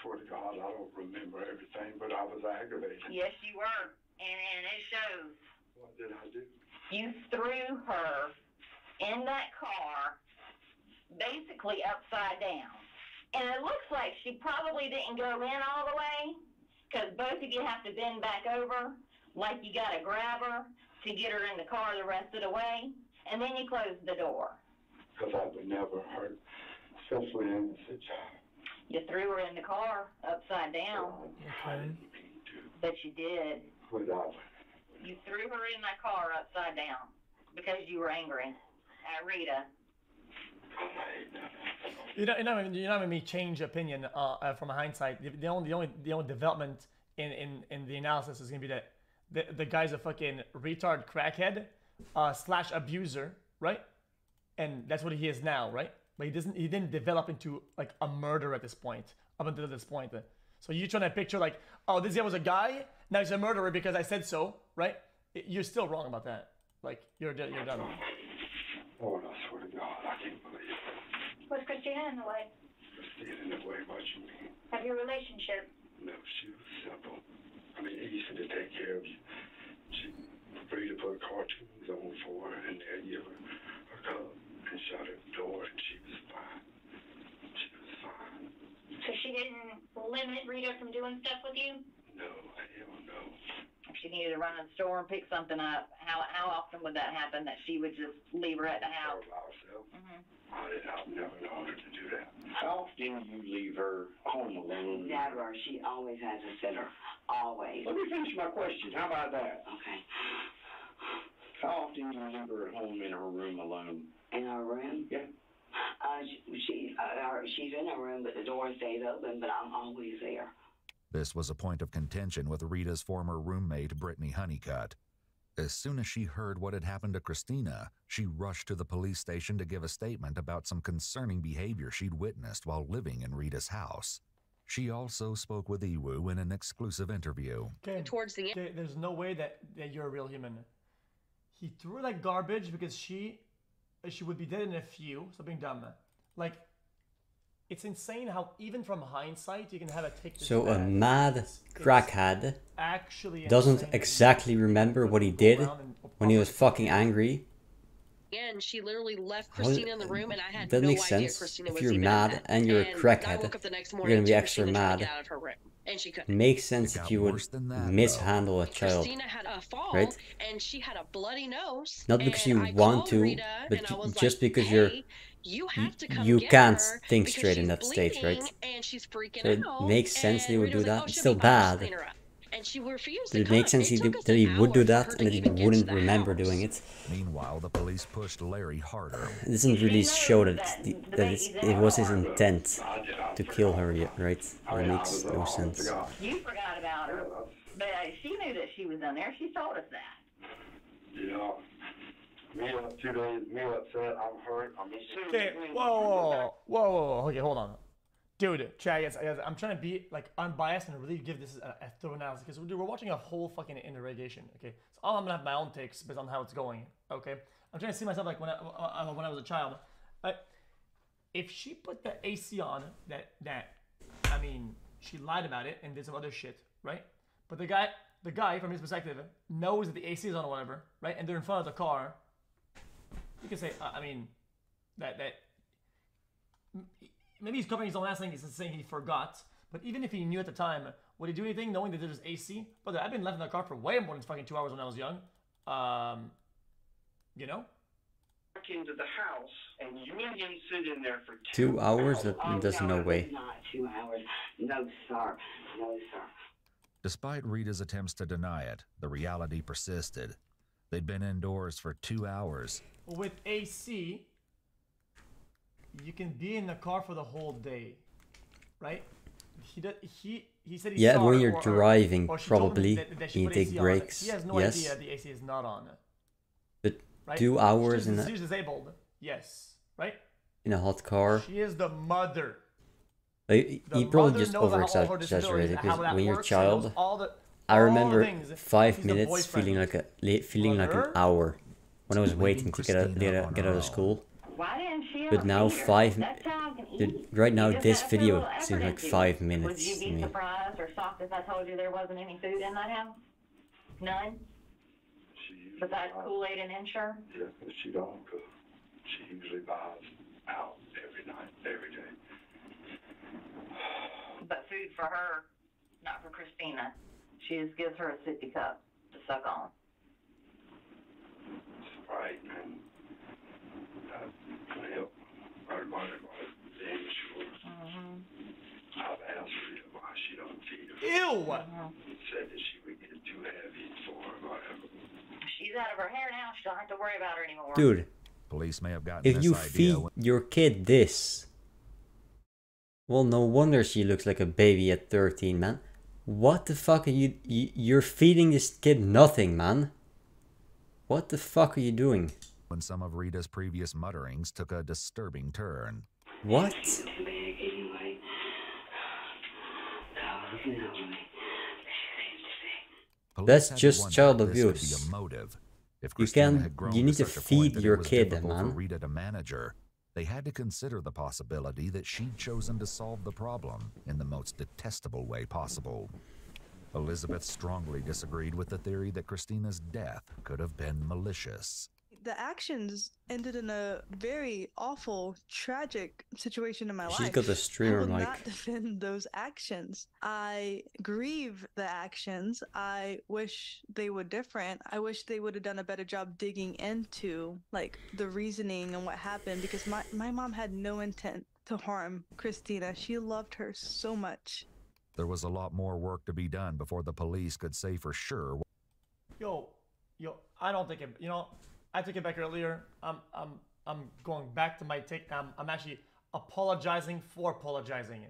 swear to God, I don't remember everything, but I was aggravated. Yes, you were, and it shows. What did I do? You threw her in that car basically upside down. And it looks like she probably didn't go in all the way, because both of you have to bend back over like you got to grab her to get her in the car the rest of the way, and then you close the door. Because I would never hurt, especially in this job. You threw her in the car upside down. Okay. But you did. Without. You threw her in that car upside down because you were angry at Rita. You're not having me change opinion from hindsight. The only development in the analysis is gonna be that the guy's a fucking retard crackhead / abuser, right? And that's what he is now, right? But he didn't develop into like a murderer at this point, up until this point. So you're trying to picture like, oh, this guy was a guy, now he's a murderer because I said so, right? You're still wrong about that. Like, you're done. Lord, I swear to God, I can't believe it. Was Christina in the way? Christina in the way, what you mean? Of your relationship? No, she was simple. I mean, easy to take care of you. She agreed to put cartoons on for her, and they'd give her a cup and shut her door, and she was fine. She was fine. So she didn't limit Rita from doing stuff with you? No, hell no. If she needed to run to the store and pick something up, how often would that happen that she would just leave her at the house? By herself. I've never known her to do that. How often you leave her home alone? Never. She always has a sitter. Always. Let me finish my question. How about that? Okay. How often you leave her at home in her room alone? In her room? Yeah. She's in her room, but the door stays open, but I'm always there. This was a point of contention with Rita's former roommate, Brittany Honeycutt. As soon as she heard what had happened to Christina, she rushed to the police station to give a statement about some concerning behavior she'd witnessed while living in Rita's house. She also spoke with Iwu in an exclusive interview. Towards the end, there's no way that you're a real human. He threw her like garbage because she would be dead in a few. Something dumb. Like, it's insane how even from hindsight you can have a take this So a bad. mad crackhead Actually doesn't insane. exactly remember what he did when he was fucking angry. Again, she literally left Christina in the room, and I had That no makes idea sense. Christina If was you're even mad in bed. and you're a I crackhead, woke up the next you're morning gonna be to extra Christina trying to mad. get out of her room, and she couldn't. Makes sense if you would worse than that, mishandle a child, Christina had a fall, right? and she had a bloody nose. Not because and you I want called to, Rita, but and I was just like, because hey, you have to come you get can't her think because straight in she's that state, right? bleeding and she's freaking So it out. makes sense that he would Rita do was like, that. oh, It's she'll still be fine, I'll just bad. clean her up. And she refused But to it makes come. sense It took us that he an would do hour that for her and to that he even get to wouldn't the remember house. doing it. Meanwhile, the police pushed Larry harder. It doesn't really show that it was his intent to kill her yet, right? It makes no sense. You forgot about her, but she knew that she was in there. She told us that. Yeah. Me, 2 days, me upset, I'm hurt, I'm Okay, whoa. Okay, hold on. Dude, Chad, yes, I'm trying to be like unbiased and really give this a thorough analysis because we're watching a whole fucking interrogation. Okay, so I'm gonna have my own takes based on how it's going. Okay, I'm trying to see myself like when I was a child. If she put the AC on, I mean, she lied about it and did some other shit, right? But the guy from his perspective knows that the AC is on or whatever, right? And they're in front of the car. You can say, I mean, that maybe he's covering his own ass thing. He's saying he forgot. But even if he knew at the time, would he do anything knowing that there's AC? Brother, I've been left in the car for way more than fucking 2 hours when I was young. You know? Back into the house, and you and him sit in there for 2 hours? There's no way. Not 2 hours. No, sir. No, sir. Despite Rita's attempts to deny it, the reality persisted. They'd been indoors for 2 hours. With AC, you can be in the car for the whole day, right? He said he Yeah, saw when her, you're or driving, or she told him probably that she you put take AC on. breaks. He has no Yes, idea the AC is not on. but Right? 2 hours in She's disabled. Yes, right? a hot car. She is the mother. He The probably mother just knows how all her over-exaggerated disabilities and because how that when you're a works, she knows child, all the I remember things. 5 He's the minutes boyfriend. feeling like an hour when I was waiting to get out of school. Why didn't she But now ever feed her? That 5. child can Dude, eat. right now You just this gotta put a video little seems effort like into 5 it. minutes Would you to be me. surprised or shocked if I told you there wasn't any food in that house? None? Besides Kool-Aid and Ensure? Yeah, but she don't cook. She usually buys out every night, every day. But food for her, not for Christina. She just gives her a sippy cup to suck on. Right, and that's gonna help everybody about the insurance. I've asked Rita why she don't feed her. Ew! Said that she would get too heavy for her, whatever. She's out of her hair now. She don't have to worry about her anymore. Dude, Police may have gotten if this you idea feed your kid this, well, no wonder she looks like a baby at 13, man. What the fuck are you're feeding this kid nothing, man. What the fuck are you doing? when some of Rita's previous mutterings took a disturbing turn. What? That's just child abuse. You need to feed your kid, man. For Rita to manage her, they had to consider the possibility that she'd chosen to solve the problem in the most detestable way possible. Elizabeth strongly disagreed with the theory that Christina's death could have been malicious. The actions ended in a very awful, tragic situation in my life. She's got a streamer I will mic. not defend those actions. I grieve the actions. I wish they were different. I wish they would have done a better job digging into like the reasoning and what happened, because my mom had no intent to harm Christina. She loved her so much. There was a lot more work to be done before the police could say for sure. Yo, I don't think it. I took it back earlier. I'm going back to my take. I'm actually apologizing for apologizing.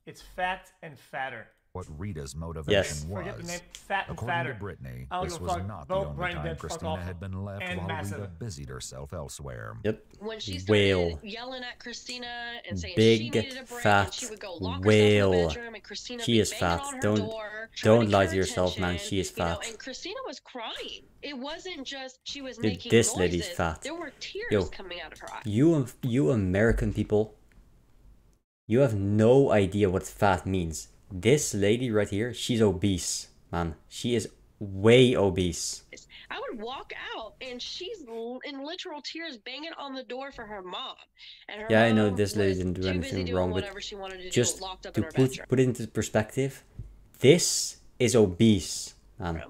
It's fat and fatter. What Rita's motivation was. Forget the name, fat and According fatter. to Brittany, I don't this give a was fuck. not the Vote only Brian time Dent, fuck Christina off. had been left And while massive. Rita busied herself elsewhere. Yep. When she Whale. started yelling at Christina and saying she Big, needed a break, fat and she would go lock herself in whale. the bedroom, and Christina She would is be fat. banging on her Don't door, trying don't to lie get to her yourself, man. attention, She is you know, fat. and Christina was crying. It wasn't just she was Dude, making this noises. lady's fat. There were tears Yo, coming out of her eyes. You American people, you have no idea what fat means. This lady right here, she's obese, man. She is way obese. I would walk out and she's in literal tears banging on the door for her mom. And her Yeah, I know mom this lady was didn't do too busy anything doing wrong, but whatever she wanted to just do, locked up to in her bedroom. put it into perspective, this is obese, man.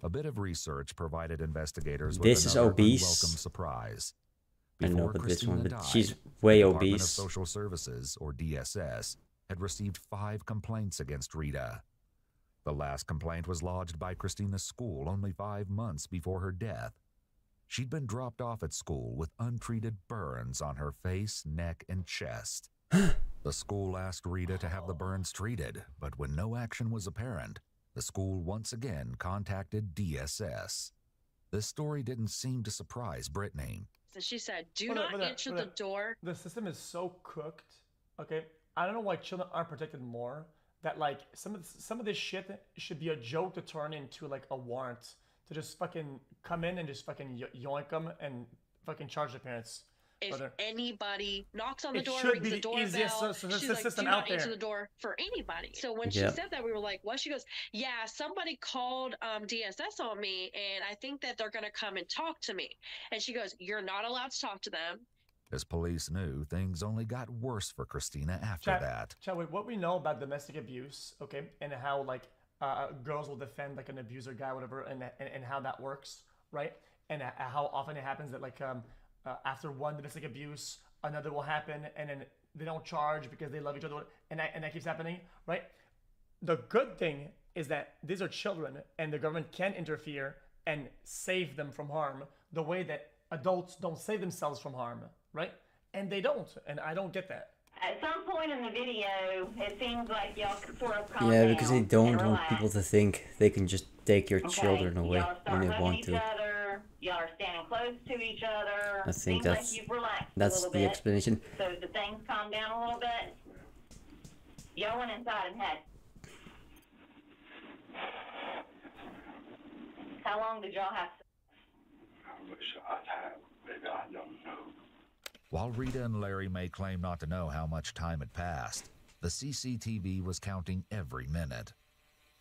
A bit of research provided investigators with This is another obese. unwelcome surprise. I know, Before but this Christina one, but died, she's way the Department of obese. Social Services, or DSS, had received 5 complaints against Rita. The last complaint was lodged by Christina's school only 5 months before her death. She'd been dropped off at school with untreated burns on her face, neck, and chest. The school asked Rita to have the burns treated, but when no action was apparent, the school once again contacted DSS. This story didn't seem to surprise Brittany. So she said, do Hold not on, enter the door. The system is so cooked. Okay, I don't know why children aren't protected more. That like some of this shit should be a joke to turn into like a warrant to just fucking come in and just fucking yoink them and fucking charge the parents. If Brother. anybody knocks on the It door, should rings be the the doorbell, easiest she's like, system do out not there. answer the door for anybody. So when she Yeah. said that, we were like, what? She goes, yeah, somebody called DSS on me, and I think that they're going to come and talk to me. And she goes, you're not allowed to talk to them. As police knew, things only got worse for Christina after that. Chad, what we know about domestic abuse, okay, and how like girls will defend like an abuser guy, whatever, and how that works, right? And how often it happens that like after one domestic abuse, another will happen, and then they don't charge because they love each other, and that keeps happening, right? The good thing is that these are children, and the government can interfere and save them from harm the way that adults don't save themselves from harm, right? And they don't, and I don't get that. At some point in the video, it seems like y'all sort of calm Yeah, down because they and don't want relax. people to think they can just take your children away Y'all start when they hugging want each to. other. Y'all are standing close to each other. I think Seems that's like you've relaxed a that's little the bit. explanation. So the things calm down a little bit. Y'all went inside and had. How long did y'all have? I wish I'd have. Maybe I don't know. While Rita and Larry may claim not to know how much time had passed, the CCTV was counting every minute.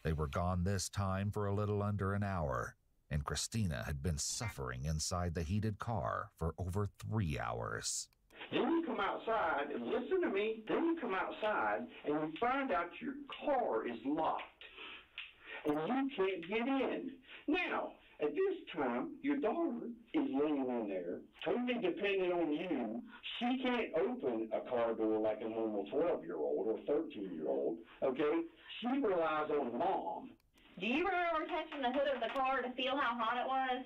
They were gone this time for a little under an hour, and Christina had been suffering inside the heated car for over 3 hours. Then you come outside, and listen to me, then you come outside and you find out your car is locked and you can't get in. Now, at this time, your daughter is laying in there, totally dependent on you. She can't open a car door like a normal 12-year-old or 13-year-old, okay? She relies on mom. Do you remember touching the hood of the car to feel how hot it was?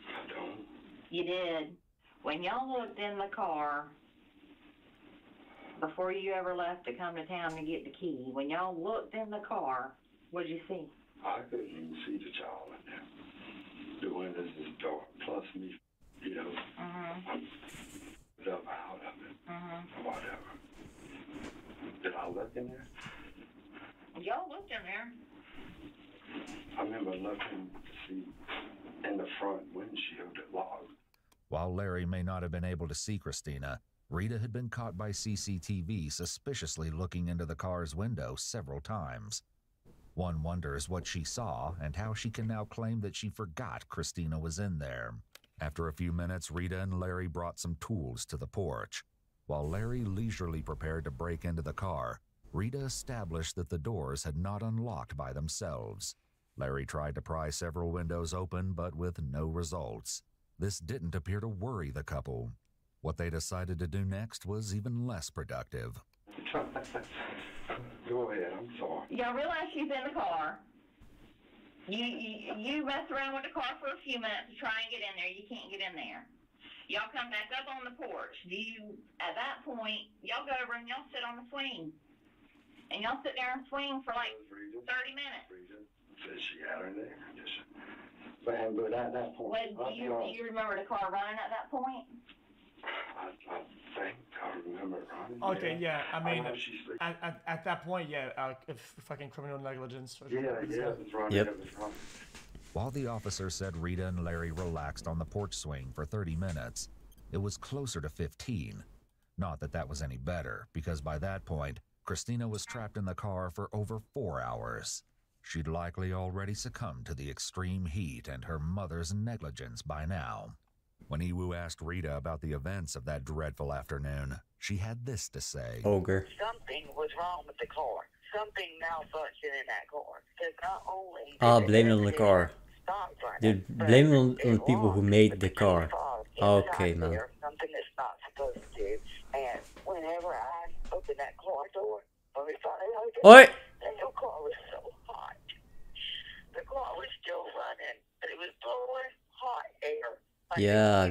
I don't. You did. When y'all looked in the car, before you ever left to come to town to get the key, when y'all looked in the car, what'd you see? I couldn't even see the child in there. The windows is dark, plus me You know, Mhm. up out of it, Mhm. whatever. Did I look in there? Y'all looked in there. I remember looking to see in the front windshield it locked. While Larry may not have been able to see Christina, Rita had been caught by CCTV suspiciously looking into the car's window several times. One wonders what she saw and how she can now claim that she forgot Christina was in there. After a few minutes, Rita and Larry brought some tools to the porch. While Larry leisurely prepared to break into the car, Rita established that the doors had not unlocked by themselves. Larry tried to pry several windows open, but with no results. This didn't appear to worry the couple. What they decided to do next was even less productive. Go ahead, I'm sorry. Y'all realize she's in the car. You mess around with the car for a few minutes to try and get in there. You can't get in there. Y'all come back up on the porch. At that point, y'all go over and y'all sit on the swing. And y'all sit there and swing for like 30 minutes. Said she had her there. But at that point, Do you remember the car running at that point? I think I remember it running. Okay, yeah. I mean, know she's at that point, yeah. If fucking criminal negligence. Or yeah, it was running. Yep. It was running. While the officer said Rita and Larry relaxed on the porch swing for 30 minutes, it was closer to 15. Not that that was any better, because by that point, Christina was trapped in the car for over 4 hours. She'd likely already succumbed to the extreme heat and her mother's negligence by now. When Iwu asked Rita about the events of that dreadful afternoon, she had this to say. Ogre. Something was wrong with the car. Something malfunctioned in that car. Because not only... Ah, blame it on the car. Dude, blame it on the people who made the car. Okay, man. Something that's not supposed to. And whenever I opened that car door, when we finally Oi! the car was so hot. The car was still running, but it was blowing hot air. Yeah,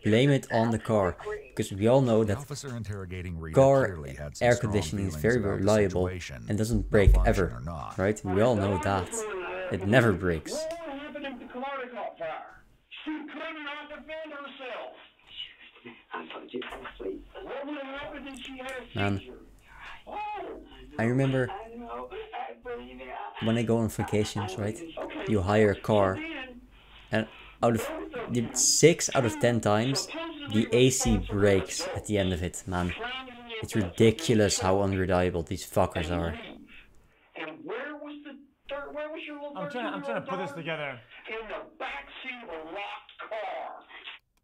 blame it on the car, because we all know that car air conditioning is very reliable and doesn't break ever, right? We all know that. It never breaks. What happened if the car caught fire? She could not defend herself. I thought you fell asleep. What would have happened if she had a Man, seizure? I remember when I go on vacations, right? You hire a car, and out of 6 out of 10 times, the AC breaks at the end of it, man. It's ridiculous how unreliable these fuckers are. I'm trying to put this together. In the backseat of a locked car.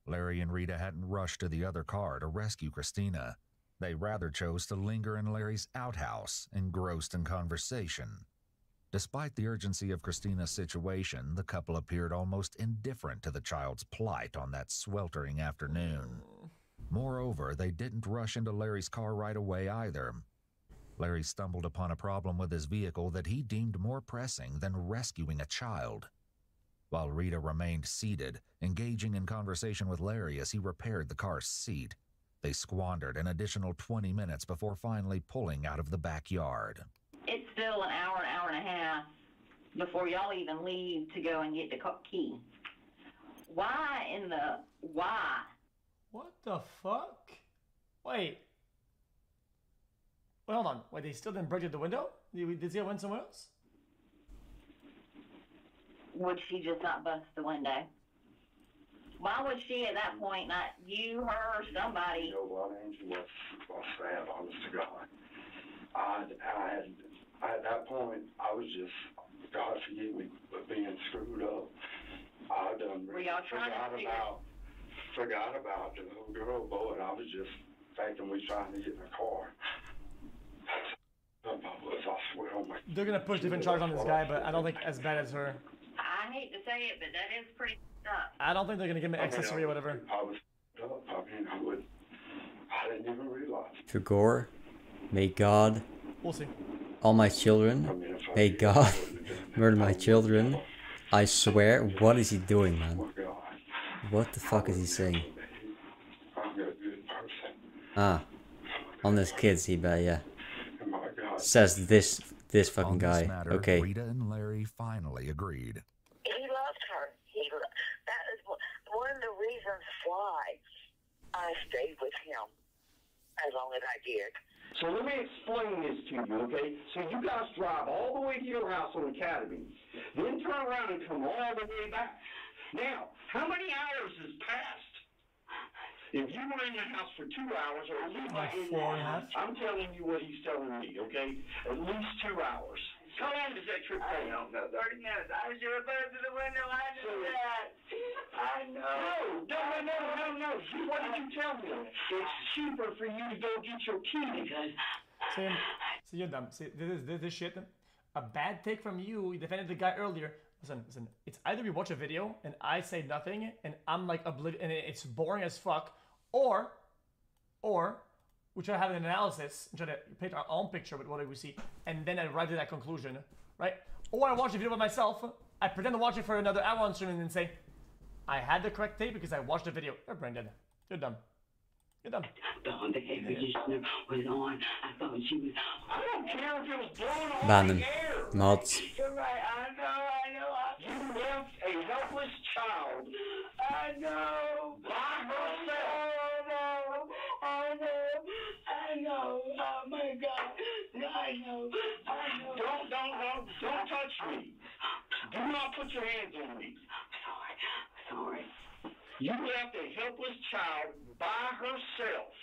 Larry and Rita hadn't rushed to the other car to rescue Christina. They rather chose to linger in Larry's outhouse, engrossed in conversation. Despite the urgency of Christina's situation, the couple appeared almost indifferent to the child's plight on that sweltering afternoon. Moreover, they didn't rush into Larry's car right away either. Larry stumbled upon a problem with his vehicle that he deemed more pressing than rescuing a child. While Rita remained seated, engaging in conversation with Larry as he repaired the car's seat, they squandered an additional 20 minutes before finally pulling out of the backyard. It's still an hour and a half before y'all even leave to go and get the key. Why? What the fuck? Wait. Wait, hold on. Wait, they still didn't break through the window? Did they went somewhere else? Would she just not bust the window? Why would she at that point not, you, her, somebody? You know what, Angie, what's sad, honest to God. At that point, I was just, God forgive me, but being screwed up. I done forgot about the little girl, boy, and I was just thinking we trying to get in the car. I swear, oh my. They're gonna push different charges on this guy, but I don't think as bad as her. I hate to say it, but that is pretty tough. I don't think they're gonna give me accessory or whatever. I was up. I didn't even realize. To Gore, may God, We'll see. all my children, may God murder my children. I swear, what is he doing, man? What the fuck is he saying? I'm a good person. Ah, on his kids, he bet, yeah. Says this fucking guy. Matter, Okay. Rita and Larry finally agreed. He loved her. That is one one of the reasons why I stayed with him as long as I did. So let me explain this to you, okay? So you guys drive all the way to your house on Academy, then turn around and come all the way back. Now, how many hours has passed? If you were in the house for 2 hours, or at least Like 4.5. I'm telling you what he's telling me, okay? At least 2 hours. How long does that trip take? I don't know, 30 minutes. I should have put it to the window. I knew that. I know. No. What did you tell me? It's cheaper for you to go get your key. See, you're dumb. See, this shit. A bad take from you. You defended the guy earlier. Listen. It's either we watch a video and I say nothing and I'm like oblivious and it's boring as fuck, or we try to have an analysis and try to paint our own picture with what we see, and then I arrive to that conclusion, right? Or I watch the video by myself. I pretend to watch it for another hour on stream and then say, I had the correct take because I watched the video. You're brain dead. You're dumb. You're dumb. The air conditioner was on. I thought she was. I don't care if it was blowing on Bannen. the air. Mods. You're right. I know. You left a helpless child. I know. By herself. I know. Oh my God. I know. Don't touch me. Do not put your hands on me. Sorry. You left a helpless child by herself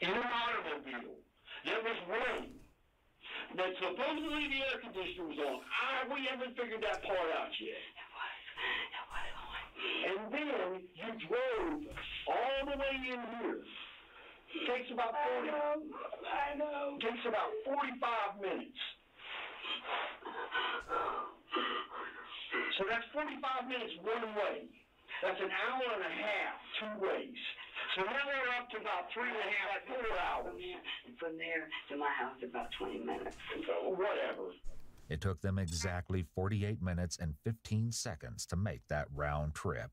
in an automobile that was running. That supposedly the air conditioner was on. We haven't figured that part out yet. It was on. And then you drove all the way in here. Takes about 40. I know. Takes about 45 minutes. So that's 45 minutes one way. That's an hour and a half, 2 ways. So now we're up to about 3.5, 4 hours. From there to my house, about 20 minutes. Whatever. It took them exactly 48 minutes and 15 seconds to make that round trip.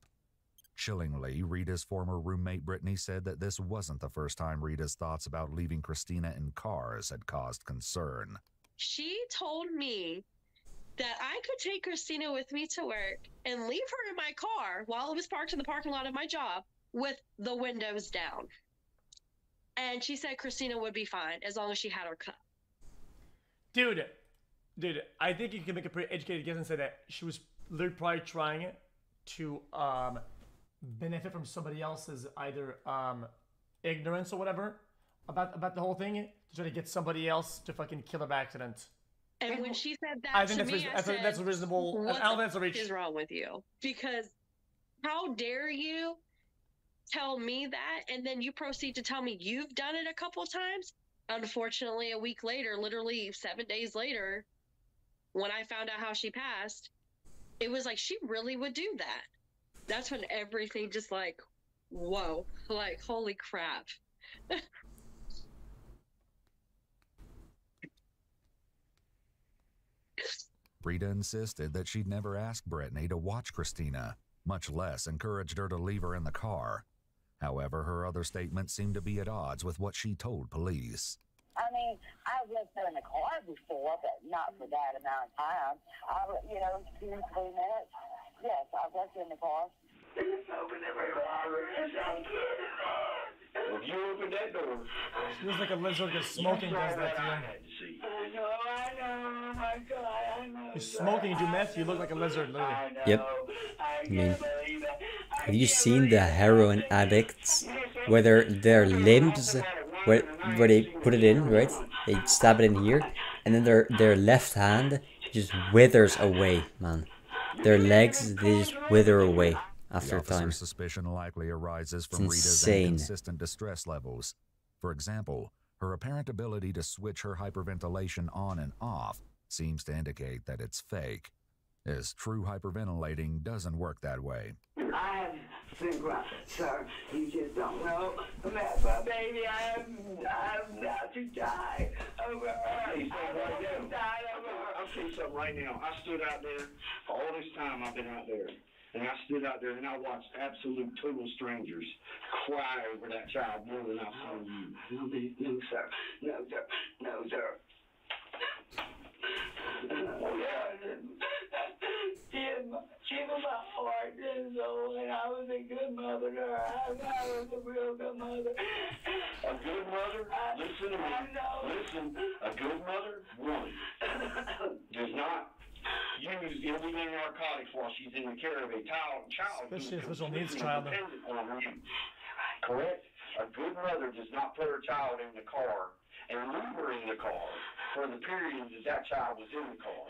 Chillingly, Rita's former roommate Brittany said that this wasn't the first time Rita's thoughts about leaving Christina in cars had caused concern. She told me that I could take Christina with me to work and leave her in my car while it was parked in the parking lot of my job with the windows down. And she said Christina would be fine as long as she had her cup. Dude, I think you can make a pretty educated guess and say that she was literally probably trying to benefit from somebody else's either ignorance or whatever about the whole thing, to try to get somebody else to fucking kill her by accident. And when she said that I think to that's me, I said, that's reasonable. what I don't think the that's a reach. fuck is wrong with you? Because how dare you tell me that, and then you proceed to tell me you've done it a couple of times? Unfortunately, a week later, literally 7 days later, when I found out how she passed, it was like she really would do that. That's when everything just like, whoa, like, holy crap. Rita insisted that she'd never asked Brittany to watch Christina, much less encouraged her to leave her in the car. However, her other statements seemed to be at odds with what she told police. I mean, I've left her in the car before, but not for that amount of time. 2 to 3 minutes. Yes, I've left her in the car. Open every door. If you open that door, She looks like a lizard because smoking does that to you. I know. Oh my God, I know. You're smoking, you do meth, you look like a lizard, literally. Yep. I mean, have you seen the heroin addicts? Whether their limbs, where they put it in, right? They stab it in here, and then their left hand just withers away, man. Their legs, they just wither away after a The time. officer's suspicion likely arises from It's Rita's insane. inconsistent distress levels. For example, her apparent ability to switch her hyperventilation on and off seems to indicate that it's fake, as true hyperventilating doesn't work that way. I have been crying, sir. You just don't know. My baby, I'm about to die over her. I'll tell you something right now. I stood out there all this time I've been out there. And I stood out there and I watched absolute total strangers cry over that child more than I've seen you. No, sir. No, sir. No, sir. She was my heart and soul, and I was a good was a real good mother. A good mother, listen to me. Listen, a good mother, one, does not use illegal narcotics while she's in the care of a child who is special needs child. dependent on you. Correct? A good mother does not put her child in the car and leave her in the car for the period that child was in the car.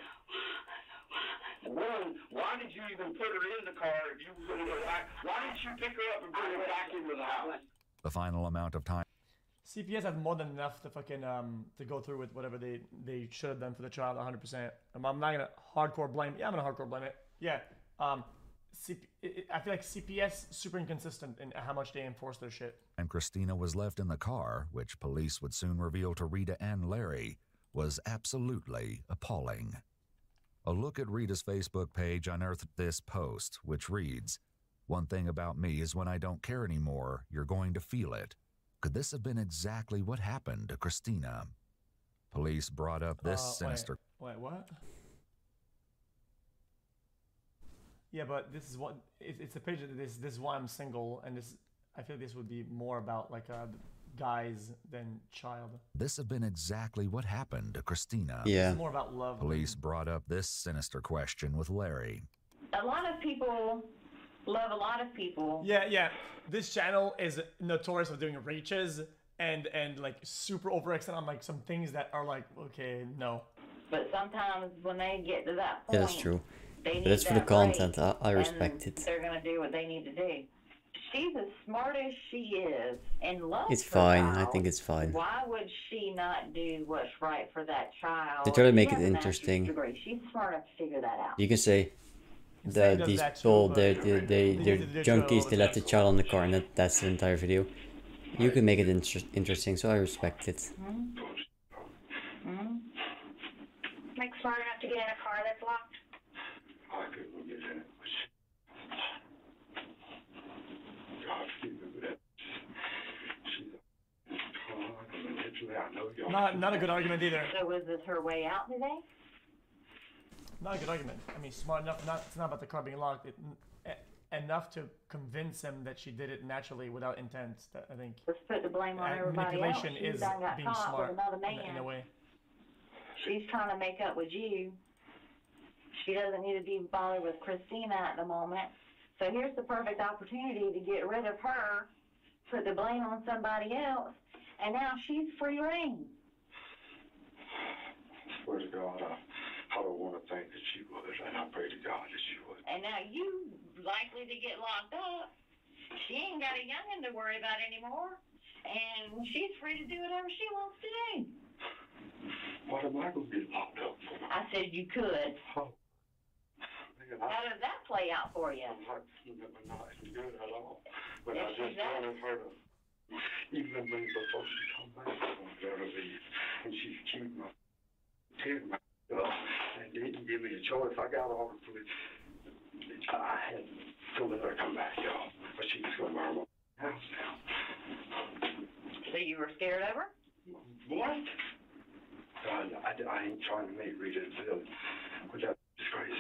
One, why did you even put her in the car if you were going to, why didn't you pick her up and bring her back into the house? The final amount of time. CPS have more than enough to fucking to go through with whatever they should have done for the child 100%. I'm not gonna hardcore blame. Yeah, I'm gonna hardcore blame it. Yeah. I feel like CPS super inconsistent in how much they enforce their shit. And Christina was left in the car, which police would soon reveal to Rita and Larry was absolutely appalling. A look at Rita's Facebook page unearthed this post, which reads, "One thing about me is when I don't care anymore, you're going to feel it." Could this have been exactly what happened to Christina? Police brought up this sinister... Wait, what? Yeah, but this is what... It's a page that this is why I'm single, and this... I feel this would be more about, like, guys than child. This have been exactly what happened to Christina. Yeah. It's more about love. Police brought up this sinister question with Larry. A lot of people love a lot of people. Yeah. This channel is notorious for doing reaches and like super overextend on like some things that are like, okay, no. But sometimes when they get to that point, Yeah, that's true. They need But it's for the that content. break, I respect and it. they're gonna do what they need to do. She's as smart as she is and loves It's her fine. child. I think it's fine. Why would she not do what's right for that child? They try to make She it has a master's interesting. degree. She's smart enough to figure that out. You can say that these people, they're junkies, they left the child in the car, and that's the entire video. You can make it interesting, so I respect it. Like smart enough to get in a car that's locked. I couldn't get in it. God, forgive me for that. Not a good argument either. So was this her way out today? Not a good argument. I mean, smart enough. It's not about the car being locked. Enough to convince him that she did it naturally without intent. I think. Let's put the blame on everybody else. Manipulation She is done got being caught smart with another man. in a way. She's trying to make up with you. She doesn't need to be bothered with Christina at the moment. So here's the perfect opportunity to get rid of her, put the blame on somebody else, and now she's free reign. Swear to God, I don't want to think that she would, and I pray to God that she would. And now you likely to get locked up. She ain't got a youngin' to worry about anymore, and she's free to do whatever she wants to do. What am I going to get locked up for? I said you could. Oh. Man, How does that play out for you? Not good at all. But Yes, I just she's out. wanted her to, even when before she come back, I wanted her to be, and she's cute, my kid, my girl, and didn't give me a choice. I got all the police. I had to let her come back, y'all, but she was going to burn my house down. So you were scared of her? What? I ain't trying to make Rita feel, which is crazy.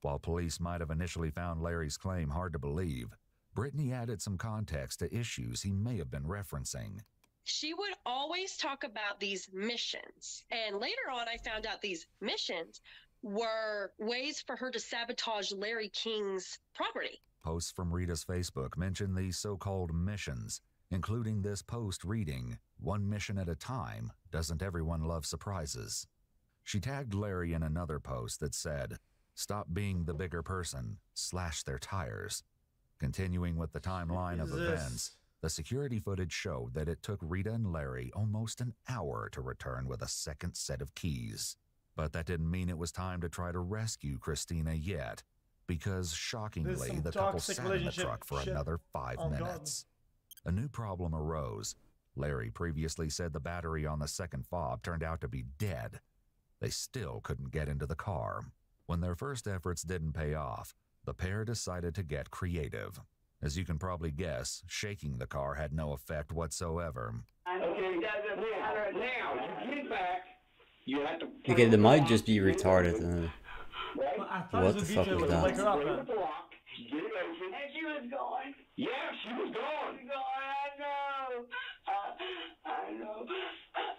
While police might have initially found Larry's claim hard to believe, Brittany added some context to issues he may have been referencing. She would always talk about these missions. And later on, I found out these missions were ways for her to sabotage Larry King's property. Posts from Rita's Facebook mention these so-called missions, including this post reading, "One mission at a time, doesn't everyone love surprises?" She tagged Larry in another post that said, "Stop being the bigger person, slash their tires." Continuing with the timeline of events, the security footage showed that it took Rita and Larry almost an hour to return with a second set of keys. But that didn't mean it was time to try to rescue Christina yet, because shockingly, the couple sat in the truck for another 5 minutes. A new problem arose. Larry previously said the battery on the second fob turned out to be dead. They still couldn't get into the car. When their first efforts didn't pay off, the pair decided to get creative. As you can probably guess, shaking the car had no effect whatsoever. Okay, now, you get back, you have to... Okay, they might just be retarded. Well, What the fuck was that? Get it open. she was gone. Yeah, she was gone. She was gone. I know. I know.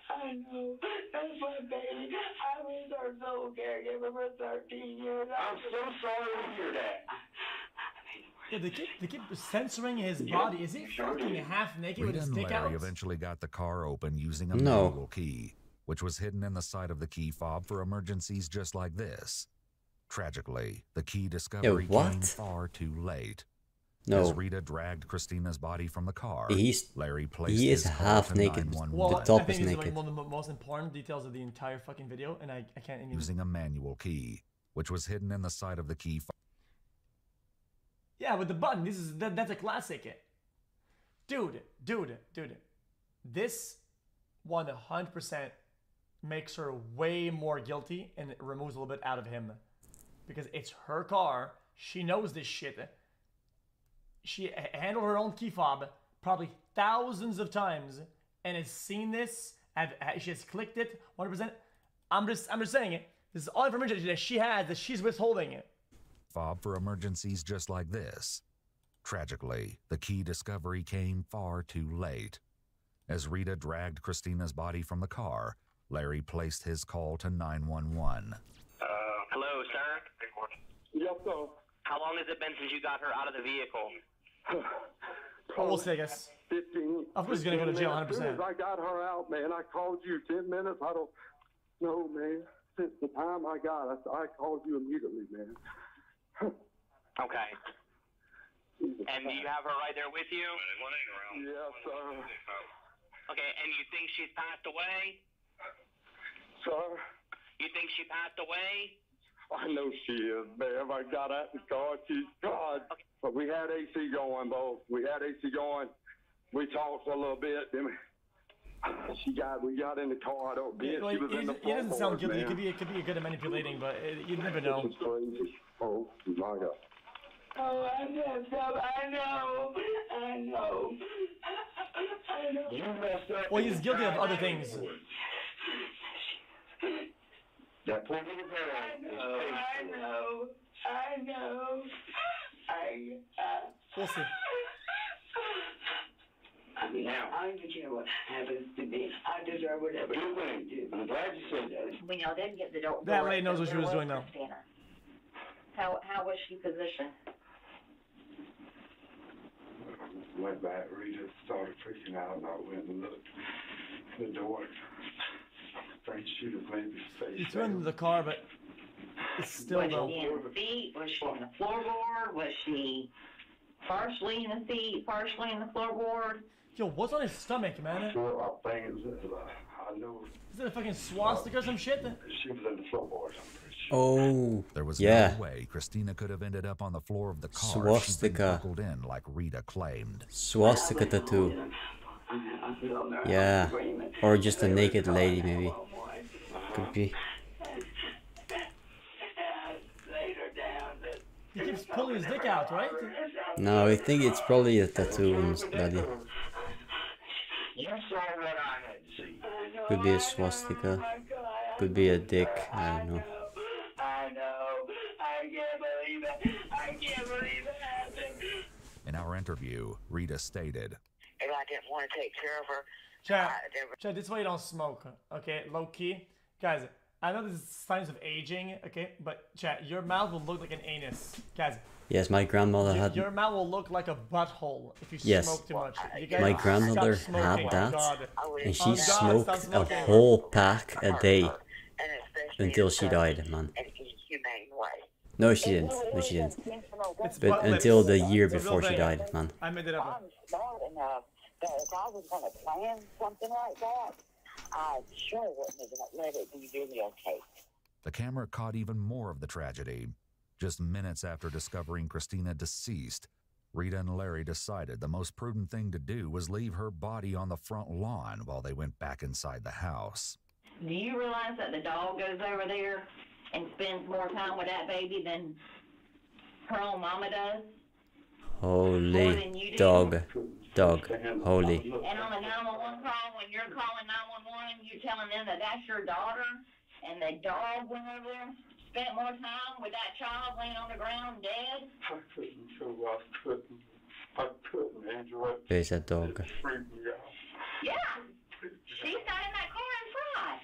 I know. That's my baby. I was her sole caregiver for 13 years. I'm so sorry to hear that. Yeah, they keep censoring his body. Is he fucking half naked with Rita his and dick Larry out? eventually got the car open using a No. manual key, which was hidden in the side of the key fob for emergencies just like this. Tragically, the key discovery what? came far too late. No. As Rita dragged Christina's body from the car, Larry placed He is his call half to naked. 911 Well, The top I think is these are naked. like one of the most important details of the entire fucking video, and I can't even... using a manual key, which was hidden in the side of the key fob. Yeah, with the button. That's a classic. Dude. This 100% makes her way more guilty, and it removes a little bit out of him. Because it's her car. She knows this shit. She handled her own key fob probably thousands of times and has seen this. She has clicked it 100%. I'm just saying it. This is all information that she has that she's withholding it. Fob for emergencies just like this. Tragically, the key discovery came far too late. As Rita dragged Christina's body from the car, Larry placed his call to 911. Hello, sir? Yes, sir. How long has it been since you got her out of the vehicle? We'll see, I guess. 15. Of course he's gonna go to jail, 100%. As soon as I got her out, man, I called you 10 minutes. I don't know, man. Since the time I got her, I called you immediately, man. Okay. And do you have her right there with you? Yes, sir. Okay, and you think she's passed away? Sir? You think she passed away? I know she is, man. I got out the car. She's gone. But we had AC going, both. We had AC going. We talked a little bit. Then we got in the car. I don't get. Well, She was in the he doesn't sound guilty. man. It could be good at manipulating, but you never know. This is crazy. Oh, my God. Oh, I messed up. I know. I know. I know. You messed up. Well, he's guilty of other things. That poor little girl. I know. We'll see. I mean, I don't care what happens to me. I deserve whatever you want to do. I'm glad you said that. When y'all did get the door. That lady knows what she was doing now. Christina. How was she positioned? Went back, Rita started freaking out, and I went and looked at the door. Afraid she'd have maybe face He threw in the car, but it's still was though. she in the seat? Was she in the floorboard? Was she partially in the seat, partially in the floorboard? Yo, what's on his stomach, man? Sure, I think I know Is it a fucking swastika or some shit? she was in the floorboard. Oh, There was yeah. no way Christina could have ended up on the floor of the car. Swastika. She'd been buckled in like Rita claimed. Swastika tattoo. Yeah. Or just a naked lady, maybe. Could be. He keeps pulling his dick out, right? No, I think it's probably a tattoo on his body. You saw what I had to see. Could be a swastika. Could be a dick. I don't know. I know. I can't believe it. I can't believe it happened. In our interview, Rita stated, And I didn't want to take care of her. Chad, this is why you don't smoke, okay? Low key. Guys, I know this is signs of aging, okay? But, Chad, your mouth will look like an anus. Guys. Yes, my grandmother had. Your mouth will look like a butthole if you Yes. smoke too much. You guys My grandmother stop smoking. had that, God. and she Oh, God, stop smoked a smoking. whole pack a day And especially until she died, man. in a humane way. No, she didn't. No, she didn't. It's But butt until lips. the year It's a before real she thing. died, man. I made it up. I'm smart enough that if I was going to plan something like that, I sure wouldn't have let it be videotaped. the camera caught even more of the tragedy. Just minutes after discovering Christina deceased, Rita and Larry decided the most prudent thing to do was leave her body on the front lawn while they went back inside the house. Do you realize that the dog goes over there and spends more time with that baby than her own mama does? Holy dog. Dog. Holy. And on the 911 call, when you're calling 911, you're telling them that that's your daughter, and the dog went over there and spent more time with that child laying on the ground dead? I couldn't, Joe. I couldn't, Angela. There's that dog. It freaked me out. Yeah. She sat in that car and cried.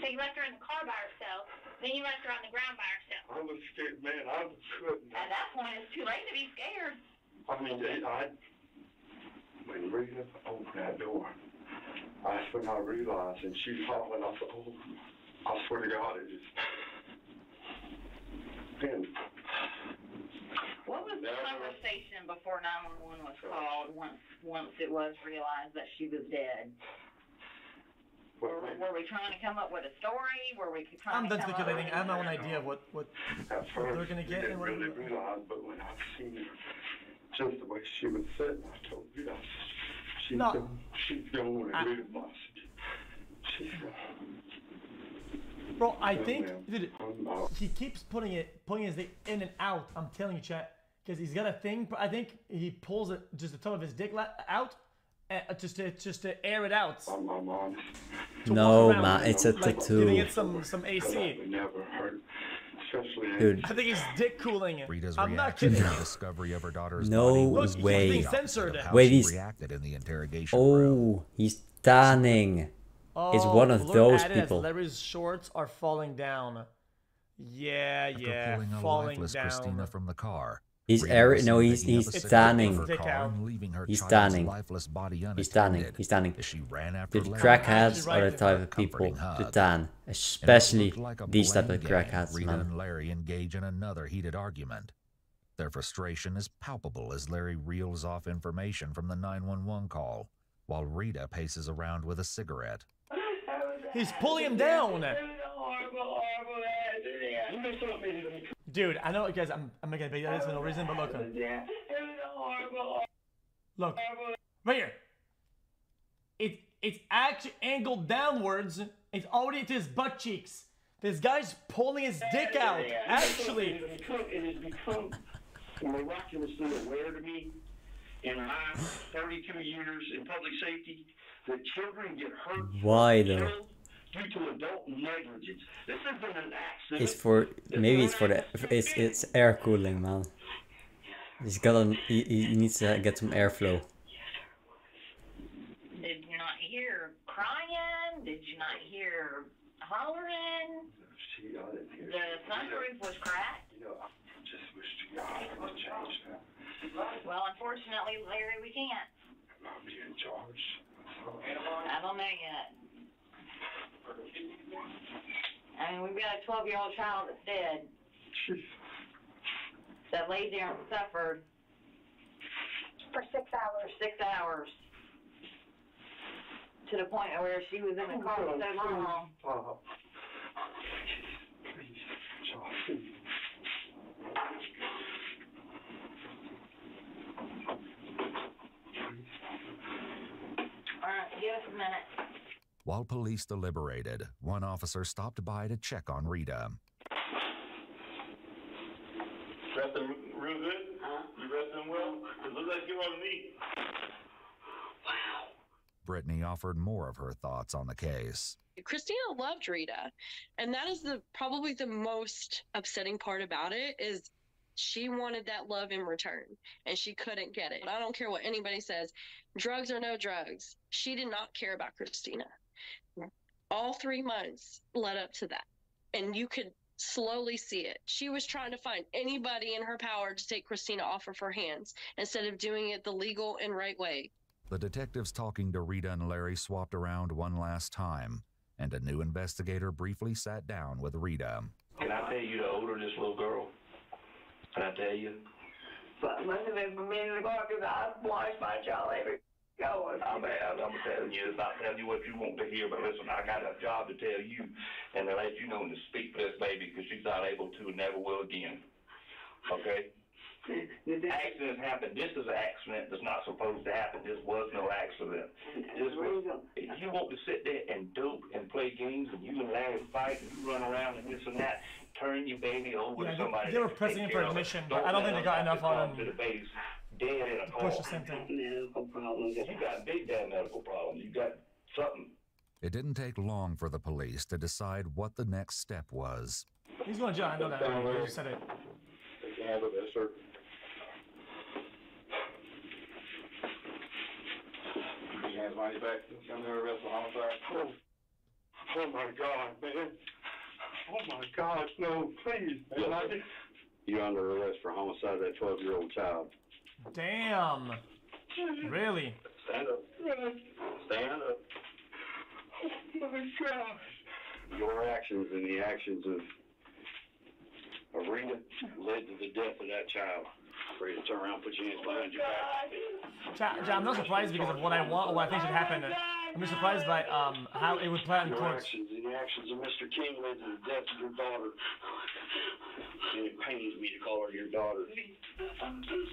So you left her in the car by herself, then you left her on the ground by herself. I was scared, man. I couldn't. At that point, it's too late to be scared. I mean, when Rita opened that door, that's when I realized, and she falling, I said, oh, I swear to God, it just, man. What was the conversation before 911 was called once it was realized that she was dead? Were we trying to come up with a story? Were we trying I'm to done come speculating. I up have with my own idea of what they're gonna get and what. I didn't really realize, but when I seen her, just the way she was sitting, I told you that she's going to realize she's going. Bro, I think, dude, he keeps putting his dick in and out. I'm telling you, chat, because he's got a thing. I think he pulls it just the top of his dick out, just to air it out. I'm honest. No, man, it's a like, tattoo. Giving it some AC. Dude. I think he's dick cooling it. Rita's I'm not reaction kidding. to the discovery of her daughter's No body was way. the opposite of how Wait, she he's. reacted in the interrogation Oh, room. he's tanning. It's one of look those at it as people. Larry's shorts are falling down. Yeah, After yeah, pulling a falling lifeless down. Christina from the car, He's Rita air. was No, seen he's picking up a cigarette tanning. from her car and leaving her He's child's tanning. lifeless body He's tanning. unattended He's tanning. as she ran after The Larry. crackheads are the type of people Comforting to hug. tan, In what especially looked like a these type blame of game, crackheads, Rita man. and Larry engage in another heated argument. Their frustration is palpable as Larry reels off information from the 911 call, while Rita paces around with a cigarette. He's pulling him down. Dude, I know, guys, I'm making a big deal of this for no reason, but look. Look, right here. It's actually angled downwards. It's already to his butt cheeks. This guy's pulling his dick out. Actually. It has become miraculously aware to me in my 32 years in public safety that children get hurt. Why though? Due to adult negligence. This isn't an accident. It's for maybe it's for the it's air cooling, man. He's got he needs to get some airflow. Did you not hear crying? Did you not hear hollering? The sunroof was cracked. You know, I just wish to God I could change that. Well, unfortunately, Larry, we can't. I'll be in charge. I don't know yet. I mean, we've got a 12-year-old child that's dead. That laid there and suffered For 6 hours. 6 hours. To the point where she was in the car for so long. Alright, give us a minute. While police deliberated, one officer stopped by to check on Rita. Resting real good? You resting well? It looks like you're on me. Brittany offered more of her thoughts on the case. Christina loved Rita, and that is probably the most upsetting part about it is she wanted that love in return, and she couldn't get it. I don't care what anybody says, drugs or no drugs. She did not care about Christina. All 3 months led up to that, and you could slowly see it. She was trying to find anybody in her power to take Christina off of her hands instead of doing it the legal and right way. The detectives talking to Rita and Larry swapped around one last time, and a new investigator briefly sat down with Rita. Can I tell you the older this little girl? Can I tell you? But must have been for me in the car because I watched my child every going. I'm telling you, it's not telling you what you want to hear, but listen, I got a job to tell you and to let you know and to speak for this baby because she's not able to and never will again. Okay? Accidents happen. This is an accident that's not supposed to happen. This was no accident. You want to sit there and dope and play games and you and Larry fight and you run around and this and that, turn your baby over to somebody. They were pressing him for admission, but I don't think they got enough on him. Dead in a car. Push the same thing. Medical problems. You got big damn medical problems. You got something It didn't take long for the police to decide what the next step was. He's going to jail. I know that. You said it. They can handle this, sir. He hands money back. Come to arrest for homicide. Oh my God, man. Oh my God, no, please. Yes, sir. You're under arrest for homicide of that 12-year-old child. Damn. Really? Stand up. Stand up. Oh my God. Your actions and the actions of Rita led to the death of that child. Rita, turn around, put your hands behind your back. I'm not surprised because of what I want or what I think should happen. I'm just surprised by how it would play out in Your court. actions and the actions of Mr. King led to the death of your daughter. And it pains me to call her your daughter.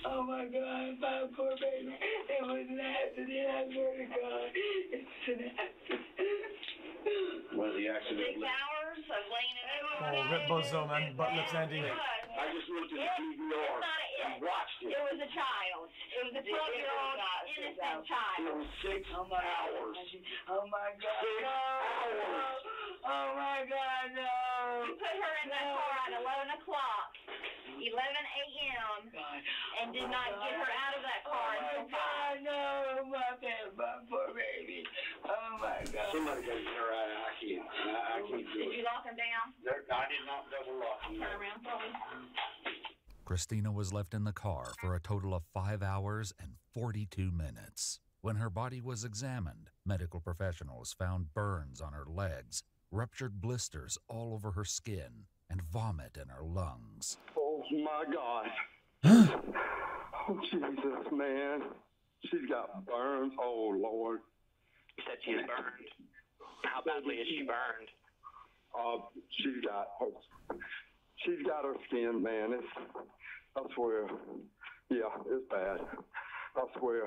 Oh my God, my poor baby. It was an accident, I swear to God. It's an accident. Well, the accident. 6 hours of laying in the Oh, rip bozo, man. Butt lips, Andy. I just looked at the DVR and watched it. It was a child. It was a 12-year-old innocent child. It was 6 hours. Oh my God. 6 hours. Oh my God, no. You put her in that car at 11 o'clock, 11 a.m., and did not get her out of that car until 5. No, my poor baby. Oh my God. Somebody got her out. I can't. I can't do Did it. you lock him down? I did not double lock him. Turn around, please. Christina was left in the car for a total of 5 hours and 42 minutes. When her body was examined, medical professionals found burns on her legs, ruptured blisters all over her skin, and vomit in her lungs. Oh my God. Oh Jesus, man. She's got burns. Oh Lord. You said she's burned. How badly is she burned? She's got her skin, man. I swear. Yeah, it's bad. I swear.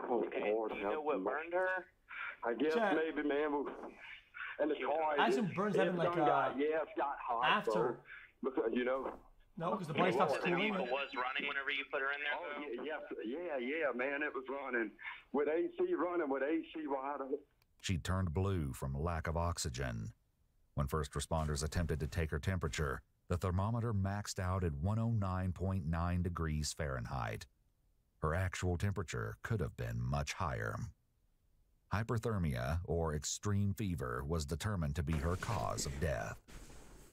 Oh Lord. Do you know what burned her? I guess maybe, man. And the car. I assume burns happen like it's got hot. after. So, because, you know. No, because the body stops The cooling. vehicle was running whenever you put her in there, though? Yeah, man, it was running. With AC running, with AC wide open. She turned blue from lack of oxygen. When first responders attempted to take her temperature, the thermometer maxed out at 109.9 degrees Fahrenheit. Her actual temperature could have been much higher. Hyperthermia, or extreme fever, was determined to be her cause of death.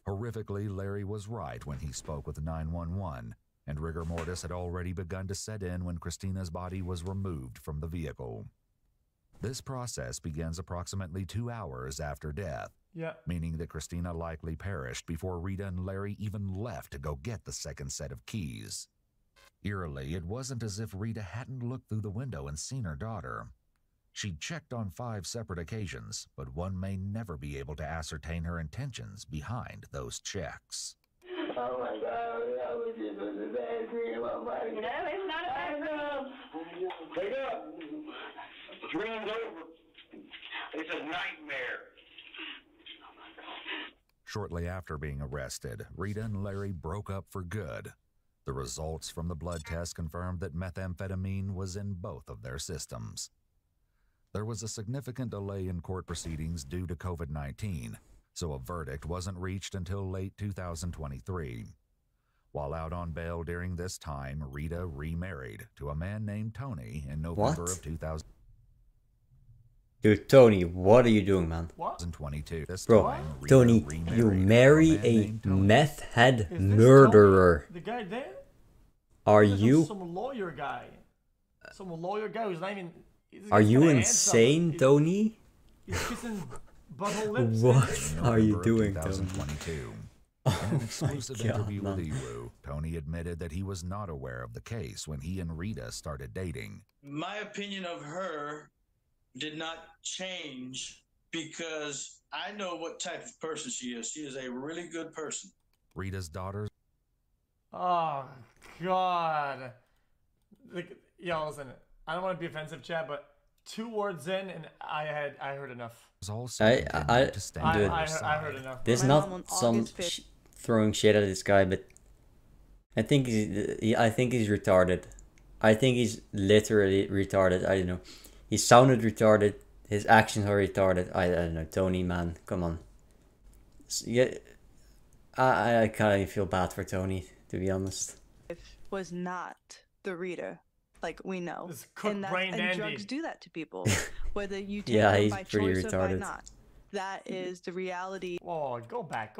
Horrifically, Larry was right when he spoke with 911, and rigor mortis had already begun to set in when Christina's body was removed from the vehicle. This process begins approximately 2 hours after death, meaning that Christina likely perished before Rita and Larry even left to go get the second set of keys. Eerily, it wasn't as if Rita hadn't looked through the window and seen her daughter. She'd checked on 5 separate occasions, but one may never be able to ascertain her intentions behind those checks. Oh my God, that was just a bad dream. Oh my God. No, it's not a bad dream. Wake up. The dream's over. It's a nightmare. Shortly after being arrested, Rita and Larry broke up for good. The results from the blood test confirmed that methamphetamine was in both of their systems. There was a significant delay in court proceedings due to COVID-19, so a verdict wasn't reached until late 2023. While out on bail during this time, Rita remarried to a man named Tony in November of 2000. Dude, Tony, what are you doing, man? 2022. Bro, Tony, you marry a meth head murderer. The guy there? Are you? Some lawyer guy. Some lawyer guy who's not even. Are you insane, Tony? He's kissing butthole lips. What are you doing, Tony? 2022. In an exclusive interview with Ewu, Tony admitted that he was not aware of the case when he and Rita started dating. My opinion of her did not change because I know what type of person she is. She is a really good person. Rita's daughters. Oh, God. Like, yo, listen, I don't want to be offensive, Chad, but 2 words in and I heard enough. I heard enough. There's not some throwing shit at this guy, but I think he's retarded. I think he's literally retarded. I don't know. He sounded retarded. his actions are retarded. I don't know, Tony, man, come on. Yeah, I kind of feel bad for Tony, to be honest. Was not the reader, like we know, This cook-brained and Andy. drugs do that to people, whether you take Yeah, them he's by pretty choice or by retarded. not. That is the reality. Oh, go back.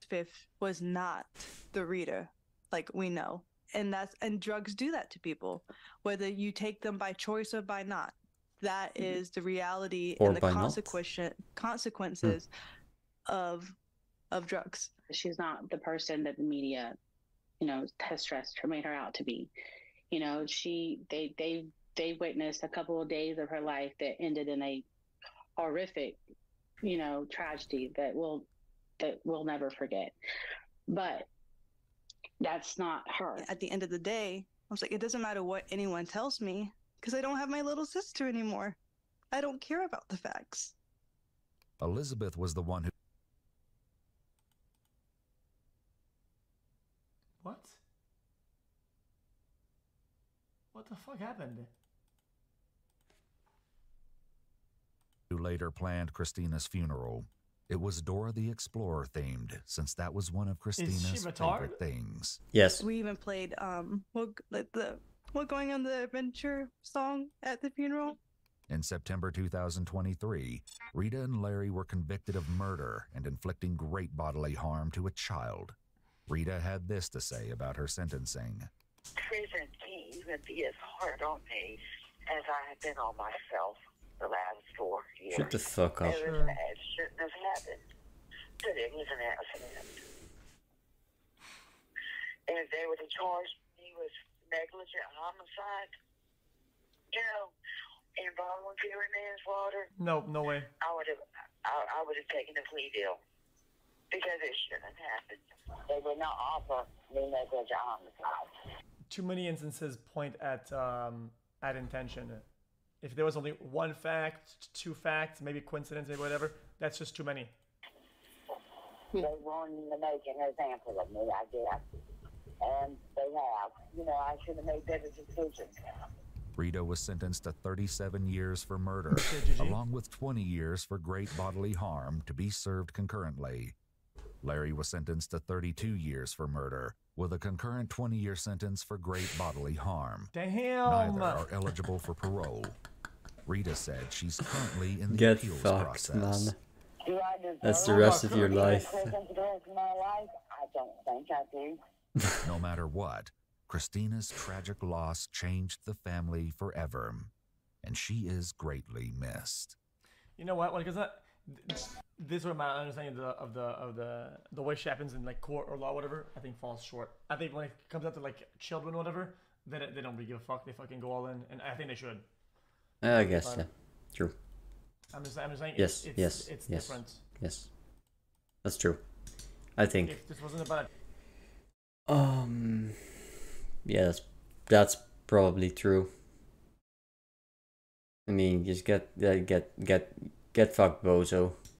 Fifth was not the reader, like we know, and drugs do that to people, whether you take them by choice or by not. That is the reality Or and the by not. consequences of drugs. She's not the person that the media, has stressed or made her out to be. They witnessed a couple of days of her life that ended in a horrific, tragedy that we'll never forget. But that's not her. At the end of the day, I was like, it doesn't matter what anyone tells me because I don't have my little sister anymore. I don't care about the facts. Elizabeth was the one who... What? What the fuck happened? who later planned Christina's funeral. It was Dora the Explorer themed, since that was one of Christina's favorite things. Yes. We even played what going on the adventure song at the funeral. In September 2023, Rita and Larry were convicted of murder and inflicting great bodily harm to a child. Rita had this to say about her sentencing. Prison can't even be as hard on me as I have been on myself the last 4 years. Shut the fuck up. It shouldn't have happened, but it was an accident. And if they were to charge me with negligent homicide, involuntary manslaughter. No way. I would have taken a plea deal because it shouldn't have happened. They would not offer me negligent homicide. Too many instances point at intention. If there was only one fact, two facts, maybe coincidence, maybe whatever, that's just too many. They wanted to make an example of me, I guess. And they have. I should have made better decisions. Rita was sentenced to 37 years for murder, along with 20 years for great bodily harm to be served concurrently. Larry was sentenced to 32 years for murder, with a concurrent 20-year sentence for great bodily harm. Damn! Neither are eligible for parole. Rita said she's currently in the appeals process. Man. Do I deserve That's the rest of your life. prison for the rest of my life? I don't think I do. No matter what, Christina's tragic loss changed the family forever, and she is greatly missed. You know what? Because this is where my understanding of the way she happens in like court or law, whatever, I think falls short. I think when it comes out to like children, or whatever, then they don't really give a fuck. They fucking go all in, and I think they should. I guess, yeah, true. I'm just saying. Yes, it's different. Yes, that's true. I think. If this wasn't about. Yeah, that's probably true. I mean, just get fucked, bozo.